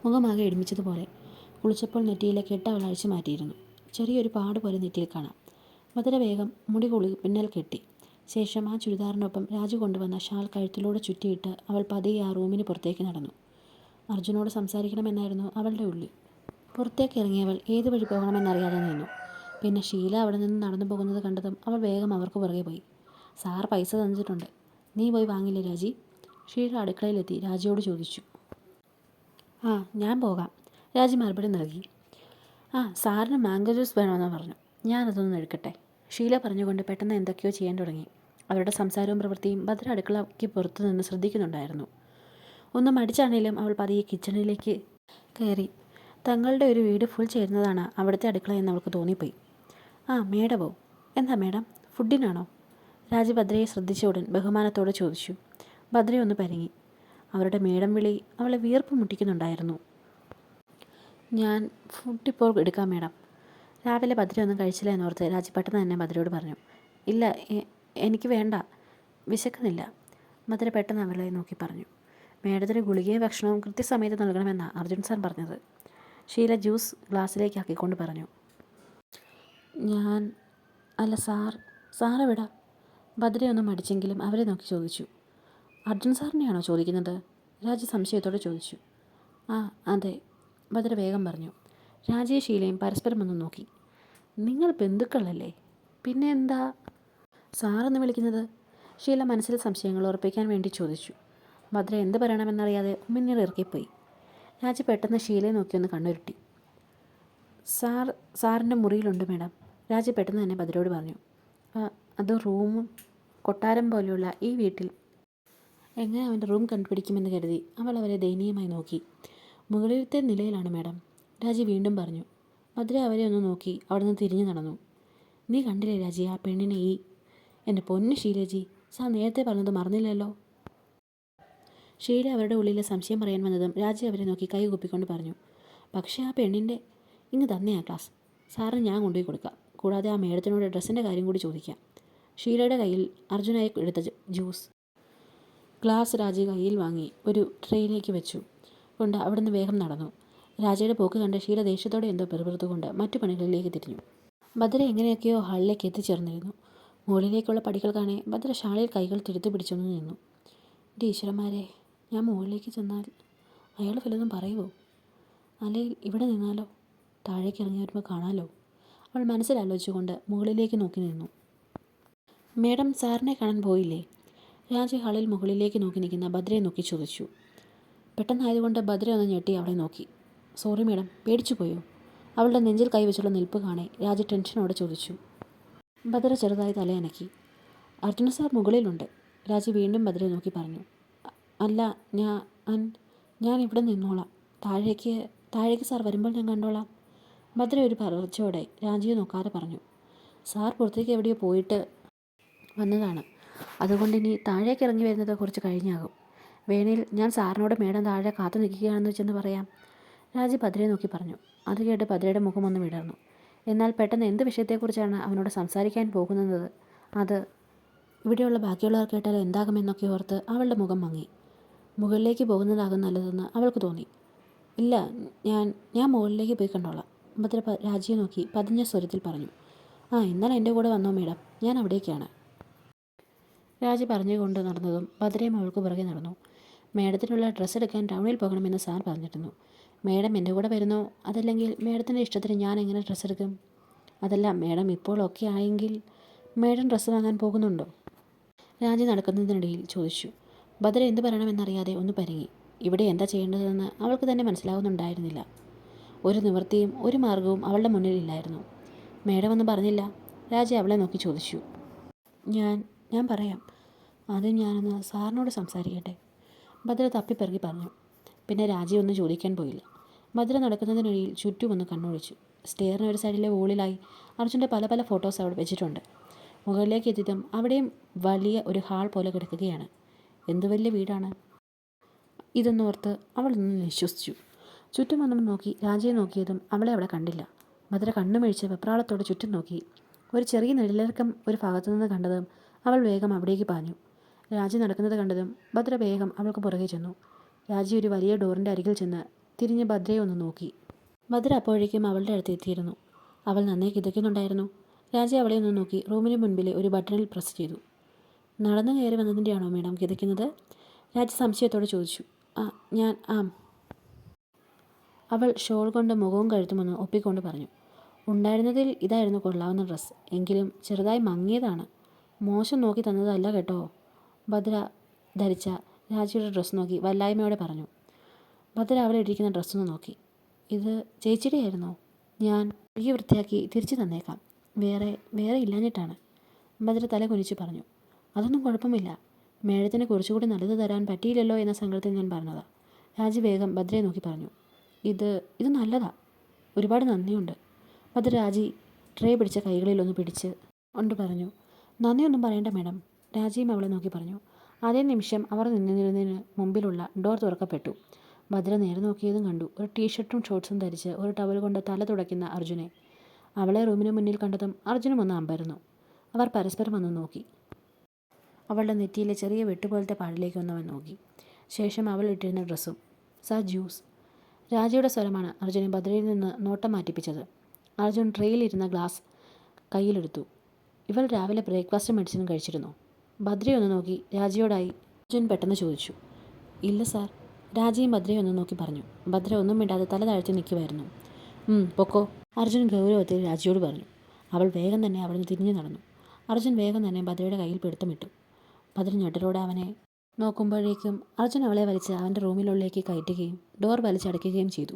മുഖമാകെ ഇടിമിച്ചതുപോലെ. കുളിച്ചപ്പോൾ നെറ്റിയിലെ കെട്ട് അവൾ അഴിച്ചു മാറ്റിയിരുന്നു. ചെറിയൊരു പാട് പോലെ നെറ്റിയിൽ കാണാം. ഭദ്ര വേഗം മുടി പിന്നൽ കെട്ടി. ശേഷം ആ ചുരിദാറിനൊപ്പം രാജു കൊണ്ടുവന്ന ഷാൾ കഴുത്തിലൂടെ ചുറ്റിയിട്ട് അവൾ പതിയെ ആ റൂമിന് പുറത്തേക്ക് നടന്നു. അർജുനോട് സംസാരിക്കണമെന്നായിരുന്നു അവളുടെ ഉള്ളിൽ. പുറത്തേക്ക് ഇറങ്ങിയവൾ ഏത് വഴി പോകണമെന്നറിയാതെ നിന്നു. പിന്നെ ഷീല അവിടെ നിന്ന് നടന്നു പോകുന്നത് കണ്ടതും അവൾ വേഗം അവർക്ക് പുറകെ പോയി. സാർ പൈസ തന്നിട്ടുണ്ട്, നീ പോയി വാങ്ങില്ലേ രാജി? ഷീല അടുക്കളയിലെത്തി രാജിയോട് ചോദിച്ചു. ആ ഞാൻ പോകാം, രാജി മറുപടി നൽകി. സാറിന് മാംഗോ ജ്യൂസ് വേണമെന്ന് പറഞ്ഞു, ഞാനതൊന്നും എടുക്കട്ടെ. ഷീല പറഞ്ഞുകൊണ്ട് പെട്ടെന്ന് എന്തൊക്കെയോ ചെയ്യാൻ തുടങ്ങി. അവരുടെ സംസാരവും പ്രവൃത്തിയും ഭദ്ര അടുക്കളയ്ക്ക് പുറത്തു നിന്ന് ശ്രദ്ധിക്കുന്നുണ്ടായിരുന്നു. ഒന്ന് മടിച്ചാണേലും അവൾ പതിയെ കിച്ചണിലേക്ക് കയറി. തങ്ങളുടെ ഒരു വീട് ഫുൾ ചേരുന്നതാണ് അവിടുത്തെ അടുക്കള എന്ന് അവൾക്ക് തോന്നിപ്പോയി. മേഡമോ? എന്താ മേഡം, ഫുഡിനാണോ? രാജി ഭദ്രയെ ശ്രദ്ധിച്ച ഉടൻ ബഹുമാനത്തോടെ ചോദിച്ചു. ഭദ്രയൊന്ന് പരങ്ങി. അവരുടെ മേഡം വിളി അവളെ വീർപ്പ് മുട്ടിക്കുന്നുണ്ടായിരുന്നു. ഞാൻ ഫുഡിപ്പോൾ എടുക്കാം മേഡം. രാവിലെ ഭദ്ര ഒന്നും കഴിച്ചില്ല എന്നോർത്ത് രാജി പെട്ടെന്ന് തന്നെ ഭദ്രയോട് പറഞ്ഞു. ഇല്ല, എനിക്ക് വേണ്ട, വിശക്കുന്നില്ല. ഭദ്ര പെട്ടെന്ന് അവളെ നോക്കി പറഞ്ഞു. മേഡത്തിന് ഗുളികയും ഭക്ഷണവും കൃത്യസമയത്ത് നൽകണമെന്നാണ് അർജുൻ സാർ പറഞ്ഞത്. ഷീല ജ്യൂസ് ഗ്ലാസ്സിലേക്ക് ആക്കിക്കൊണ്ട് പറഞ്ഞു. അല്ല സാറെവിടാ? ഭദ്രയൊന്നും മടിച്ചെങ്കിലും അവരെ നോക്കി ചോദിച്ചു. അർജുൻ സാറിനെയാണോ ചോദിക്കുന്നത്? രാജി സംശയത്തോടെ ചോദിച്ചു. അതെ, ഭദ്ര വേഗം പറഞ്ഞു. രാജിയെ ഷീലയും പരസ്പരം ഒന്ന് നോക്കി. നിങ്ങൾ ബന്ധുക്കളല്ലേ, പിന്നെ എന്താ സാറെന്ന് വിളിക്കുന്നത്? ഷീല മനസ്സിൽ സംശയങ്ങൾ ഉറപ്പിക്കാൻ വേണ്ടി ചോദിച്ചു. ഭദ്ര എന്ത് പറയണമെന്നറിയാതെ ഉമ്മിനീർ ഇറക്കിപ്പോയി. രാജി പെട്ടെന്ന് ഷീലയെ നോക്കിയൊന്ന് കണ്ണുരുട്ടി. സാറിൻ്റെ മുറിയിലുണ്ട് മേഡം. രാജി പെട്ടെന്ന് തന്നെ ഭദ്രയോട് പറഞ്ഞു. അത് റൂമും കൊട്ടാരം പോലെയുള്ള ഈ വീട്ടിൽ എങ്ങനെ അവൻ്റെ റൂം കണ്ടുപിടിക്കുമെന്ന് കരുതി അവൾ അവരെ ദയനീയമായി നോക്കി. മുകളിലത്തെ നിലയിലാണ് മേഡം, രാജി വീണ്ടും പറഞ്ഞു. ഭദ്ര അവരെ ഒന്ന് നോക്കി അവിടെ നിന്ന് തിരിഞ്ഞു നടന്നു. നീ കണ്ടില്ലേ രാജി ആ പെണ്ണിനെ? എൻ്റെ പൊന്നു ഷീലജി, സാർ നേരത്തെ പറഞ്ഞത് മറന്നില്ലല്ലോ. ഷീല അവരുടെ ഉള്ളിലെ സംശയം പറയാൻ വന്നതും രാജി അവരെ നോക്കി കൈ കൂപ്പിക്കൊണ്ട് പറഞ്ഞു. പക്ഷേ ആ പെണ്ണിൻ്റെ ഇങ്ങ് തന്നെയാ ക്ലാസ്. സാറിന് ഞാൻ കൊണ്ടുപോയി കൊടുക്കാം. കൂടാതെ ആ മേഡത്തിനോട് ഡ്രസ്സിൻ്റെ കാര്യം കൂടി ചോദിക്കാം. ഷീലയുടെ കയ്യിൽ അർജുനായി എടുത്ത ജ്യൂസ് ഗ്ലാസ് രാജി കയ്യിൽ വാങ്ങി ഒരു ട്രെയിലേക്ക് വെച്ചു കൊണ്ട് അവിടുന്ന് വേഗം നടന്നു. രാജയുടെ പോക്ക് കണ്ട് ഷീല ദേഷ്യത്തോടെ എന്തോ പെറുപിറുത്തുകൊണ്ട് മറ്റു പണികളിലേക്ക് തിരിഞ്ഞു. ഭദ്ര എങ്ങനെയൊക്കെയോ ഹാളിലേക്ക് എത്തിച്ചേർന്നിരുന്നു. മുകളിലേക്കുള്ള പടികൾ കാണെ ഭദ്ര ഷാളിൽ കൈകൾ തിരുത്തു പിടിച്ചൊന്നു നിന്നു. എൻ്റെ ഈശ്വരന്മാരെ, ഞാൻ മുകളിലേക്ക് ചെന്നാൽ അയാൾ വല്ലതും പറയുമോ? അല്ലെങ്കിൽ ഇവിടെ നിന്നാലോ? താഴേക്ക് ഇറങ്ങി വരുമ്പോൾ കാണാലോ? അവൾ മനസ്സിലാലോചിച്ചുകൊണ്ട് മുകളിലേക്ക് നോക്കി നിന്നു. മേഡം സാറിനെ കാണാൻ പോയില്ലേ? രാജി ഹാളിൽ മുകളിലേക്ക് നോക്കി നിൽക്കുന്ന ഭദ്രയെ നോക്കി ചോദിച്ചു. പെട്ടെന്നായതുകൊണ്ട് ഭദ്ര ഒന്ന് ഞെട്ടി അവളെ നോക്കി. സോറി മേഡം, പേടിച്ചു പോയോ? അവളുടെ നെഞ്ചിൽ കൈവച്ചുള്ള നിൽപ്പ് കാണെ രാജി ടെൻഷനോടെ ചോദിച്ചു. ഭദ്ര ചെറുതായി തലയനക്കി. അർജുന സാർ മുകളിലുണ്ട്. രാജി വീണ്ടും ഭദ്രയെ നോക്കി പറഞ്ഞു. അല്ല, ഞാൻ ഇവിടെ നിന്നോളാം. താഴേക്ക് സാർ വരുമ്പോൾ ഞാൻ കണ്ടോളാം. ഭദ്ര ഒരു പറച്ചോടെ രാജിയെ നോക്കാതെ പറഞ്ഞു. സാർ പുറത്തേക്ക് എവിടെയോ പോയിട്ട് വന്നതാണ്. അതുകൊണ്ട് ഇനി താഴേക്ക് ഇറങ്ങി വരുന്നത് കുറച്ച് കഴിഞ്ഞാകും. വേണേൽ ഞാൻ സാറിനോട് മേഡം താഴെ കാത്തു നിൽക്കുകയാണെന്ന് വെച്ചെന്ന് പറയാം. രാജി ഭദ്രയെ നോക്കി പറഞ്ഞു. അത് കേട്ട് ഭദ്രയുടെ മുഖമൊന്ന് വിടർന്നു. എന്നാൽ പെട്ടെന്ന് എന്ത് വിഷയത്തെക്കുറിച്ചാണ് അവനോട് സംസാരിക്കാൻ പോകുന്നത്, അത് ഇവിടെയുള്ള ബാക്കിയുള്ളവർ കേട്ടാൽ എന്താകുമെന്നൊക്കെ ഓർത്ത് അവളുടെ മുഖം മങ്ങി. മുകളിലേക്ക് പോകുന്നതാകും നല്ലതെന്ന് അവൾക്ക് തോന്നി. ഇല്ല, ഞാൻ മുകളിലേക്ക് പോയി കണ്ടോളാം. ഭദ്ര രാജിയെ നോക്കി പതിഞ്ഞ സ്വരത്തിൽ പറഞ്ഞു. എന്നാൽ എൻ്റെ കൂടെ വന്നോ മേഡം, ഞാൻ അവിടേക്കാണ്. രാജി പറഞ്ഞുകൊണ്ട് നടന്നതും ഭദ്രയും അവൾക്ക് പുറകെ നടന്നു. മേഡത്തിനുള്ള ഡ്രസ്സ് എടുക്കാൻ ടൗണിൽ പോകണമെന്ന് സാർ പറഞ്ഞിരുന്നു. മേഡം എൻ്റെ കൂടെ വരുന്നോ? അതല്ലെങ്കിൽ മേഡത്തിൻ്റെ ഇഷ്ടത്തിന് ഞാൻ എങ്ങനെ ഡ്രസ്സ് എടുക്കും? അതല്ല, മേഡം ഇപ്പോൾ ഓക്കെ ആയെങ്കിൽ മേഡം ഡ്രസ്സ് വാങ്ങാൻ പോകുന്നുണ്ടോ? രാജി നടക്കുന്നതിനിടയിൽ ചോദിച്ചു. ഭദ്ര എന്ത് പറയണമെന്നറിയാതെ ഒന്ന് പരുങ്ങി. ഇവിടെ എന്താ ചെയ്യേണ്ടതെന്ന് അവൾക്ക് തന്നെ മനസ്സിലാവുന്നുണ്ടായിരുന്നില്ല. ഒരു നിവൃത്തിയും ഒരു മാർഗവും അവളുടെ മുന്നിലില്ലായിരുന്നു. മേഡം ഒന്നും പറഞ്ഞില്ല? രാജി അവളെ നോക്കി ചോദിച്ചു. ഞാൻ പറയാം. ആദ്യം ഞാനൊന്ന് സാറിനോട് സംസാരിക്കട്ടെ, ഭദ്ര തപ്പിപ്പെറുകി പറഞ്ഞു. പിന്നെ രാജി ഒന്നും ചോദിക്കാൻ പോയില്ല. ഭദ്ര നടക്കുന്നതിനിടയിൽ ചുറ്റും ഒന്ന് കണ്ണൊഴിച്ചു. സ്റ്റെയറിന് ഒരു സൈഡിലെ വോളിലായി അർജുൻ്റെ പല പല ഫോട്ടോസ് അവിടെ വെച്ചിട്ടുണ്ട്. മുകളിലേക്ക് എത്തിയതും അവിടെയും വലിയ ഒരു ഹാൾ പോലെ കിടക്കുകയാണ്. എന്ത് വലിയ വീടാണ് ഇതെന്നോർത്ത് അവളൊന്ന് നിശ്വസിച്ചു. ചുറ്റും ഒന്നും നോക്കി രാജയെ നോക്കിയതും അവളെ അവിടെ കണ്ടില്ല. ഭദ്ര കണ്ണുമിഴിച്ച് വെപ്രാളത്തോടെ ചുറ്റും നോക്കി. ഒരു ചെറിയ നിഴലിറക്കം ഒരു ഭാഗത്തുനിന്ന് കണ്ടതും അവൾ വേഗം അവിടേക്ക് പാഞ്ഞു. രാജി നടക്കുന്നത് കണ്ടതും ഭദ്ര വേഗം അവൾക്ക് പുറകെ ചെന്നു. രാജി ഒരു വലിയ ഡോറിൻ്റെ അരികിൽ ചെന്ന് തിരിഞ്ഞ് ഭദ്രയെ ഒന്ന് നോക്കി. ഭദ്ര അപ്പോഴേക്കും അവളുടെ അടുത്ത് എത്തിയിരുന്നു. അവൾ നന്നേ കിതയ്ക്കുന്നുണ്ടായിരുന്നു. രാജി അവളെ ഒന്ന് നോക്കി റൂമിന് മുൻപിലെ ഒരു ബട്ടണിൽ പ്രസ് ചെയ്തു. നടന്നു കയറി വന്നതിൻ്റെയാണോ മേഡം കിതയ്ക്കുന്നത്? രാജി സംശയത്തോടെ ചോദിച്ചു. അവൾ ഷോൾ കൊണ്ട് മുഖവും കഴുത്തുമൊന്ന് ഒപ്പിക്കൊണ്ട് പറഞ്ഞു. ഉണ്ടായിരുന്നതിൽ ഇതായിരുന്നു കൊള്ളാവുന്ന ഡ്രസ്സ്. എങ്കിലും ചെറുതായി മങ്ങിയതാണ്. മോശം നോക്കി തന്നതല്ല കേട്ടോ. ഭദ്ര ധരിച്ച രാജിയുടെ ഡ്രസ്സ് നോക്കി വല്ലായ്മയോടെ പറഞ്ഞു. ഭദ്ര അവളെ ഇട്ടിരിക്കുന്ന ഡ്രസ്സൊന്ന് നോക്കി. ഇത് ചേച്ചിയുടെ ആയിരുന്നോ? ഞാൻ ഈ വൃത്തിയാക്കി തിരിച്ചു തന്നേക്കാം. വേറെ ഇല്ലാഞ്ഞിട്ടാണ്. ഭദ്ര തല കുനിച്ച് പറഞ്ഞു. അതൊന്നും കുഴപ്പമില്ല. മേഡത്തിന് കുറച്ചുകൂടി നല്ലത് തരാൻ പറ്റിയില്ലല്ലോ എന്ന സങ്കടത്തിൽ ഞാൻ പറഞ്ഞതാ. രാജി വേഗം ഭദ്രയെ നോക്കി പറഞ്ഞു. ഇത് നല്ലതാ. ഒരുപാട് നന്ദിയുണ്ട്. ഭദ്ര രാജി ട്രേ പിടിച്ച കൈകളിലൊന്ന് പിടിച്ച് കൊണ്ട് പറഞ്ഞു. നന്ദിയൊന്നും പറയണ്ട മേഡം. രാജിയും അവളെ നോക്കി പറഞ്ഞു. അതേ നിമിഷം അവർ നിന്നിരുന്നതിന് മുമ്പിലുള്ള ഡോർ തുറക്കപ്പെട്ടു. ഭദ്ര നേരെ നോക്കിയതും കണ്ടു ഒരു ടീഷർട്ടും ഷോർട്ട്സും ധരിച്ച് ഒരു ടവൽ കൊണ്ട് തല തുടയ്ക്കുന്ന അർജുനെ. അവളെ റൂമിന് മുന്നിൽ കണ്ടതും അർജുനും ഒന്ന് അമ്പരന്നു. അവർ പരസ്പരം ഒന്ന് നോക്കി. അവളുടെ നെറ്റിയിലെ ചെറിയ വെട്ടുപോലത്തെ പാടിലേക്ക് ഒന്നവൻ നോക്കി. ശേഷം അവൾ ഇട്ടിരുന്ന ഡ്രസ്സും. Sir juice. രാജയുടെ സ്വരമാണ് അർജുനെ ഭദ്രയിൽ നിന്ന് നോട്ടം മാറ്റിപ്പിച്ചത്. അർജുൻ ട്രെയിലിരുന്ന ഗ്ലാസ് കയ്യിലെടുത്തു. ഇവൾ രാവിലെ ബ്രേക്ക്ഫാസ്റ്റും മെഡിസിനും കഴിച്ചിരുന്നോ? ഭദ്രയൊന്ന് നോക്കി രാജിയോടായി അർജുൻ പെട്ടെന്ന് ചോദിച്ചു. ഇല്ല സാർ. രാജിയും ഭദ്രയെ ഒന്ന് നോക്കി പറഞ്ഞു. ഭദ്ര ഒന്നും മിണ്ടാതെ തല താഴ്ത്തി നിൽക്കുമായിരുന്നു. പൊക്കോ, അർജുൻ ഗൗരവത്തിൽ രാജിയോട് പറഞ്ഞു. അവൾ വേഗം തന്നെ അവിടുന്ന് തിരിഞ്ഞു നടന്നു. അർജുൻ വേഗം തന്നെ ഭദ്രയുടെ കയ്യിൽ പിടുത്തമിട്ടു. ഭദ്ര ഞെട്ടലോടെ അവനെ നോക്കുമ്പോഴേക്കും അർജുൻ അവളെ വലിച്ച് അവൻ്റെ റൂമിനുള്ളിലേക്ക് കയറ്റുകയും ഡോർ വലിച്ചടയ്ക്കുകയും ചെയ്തു.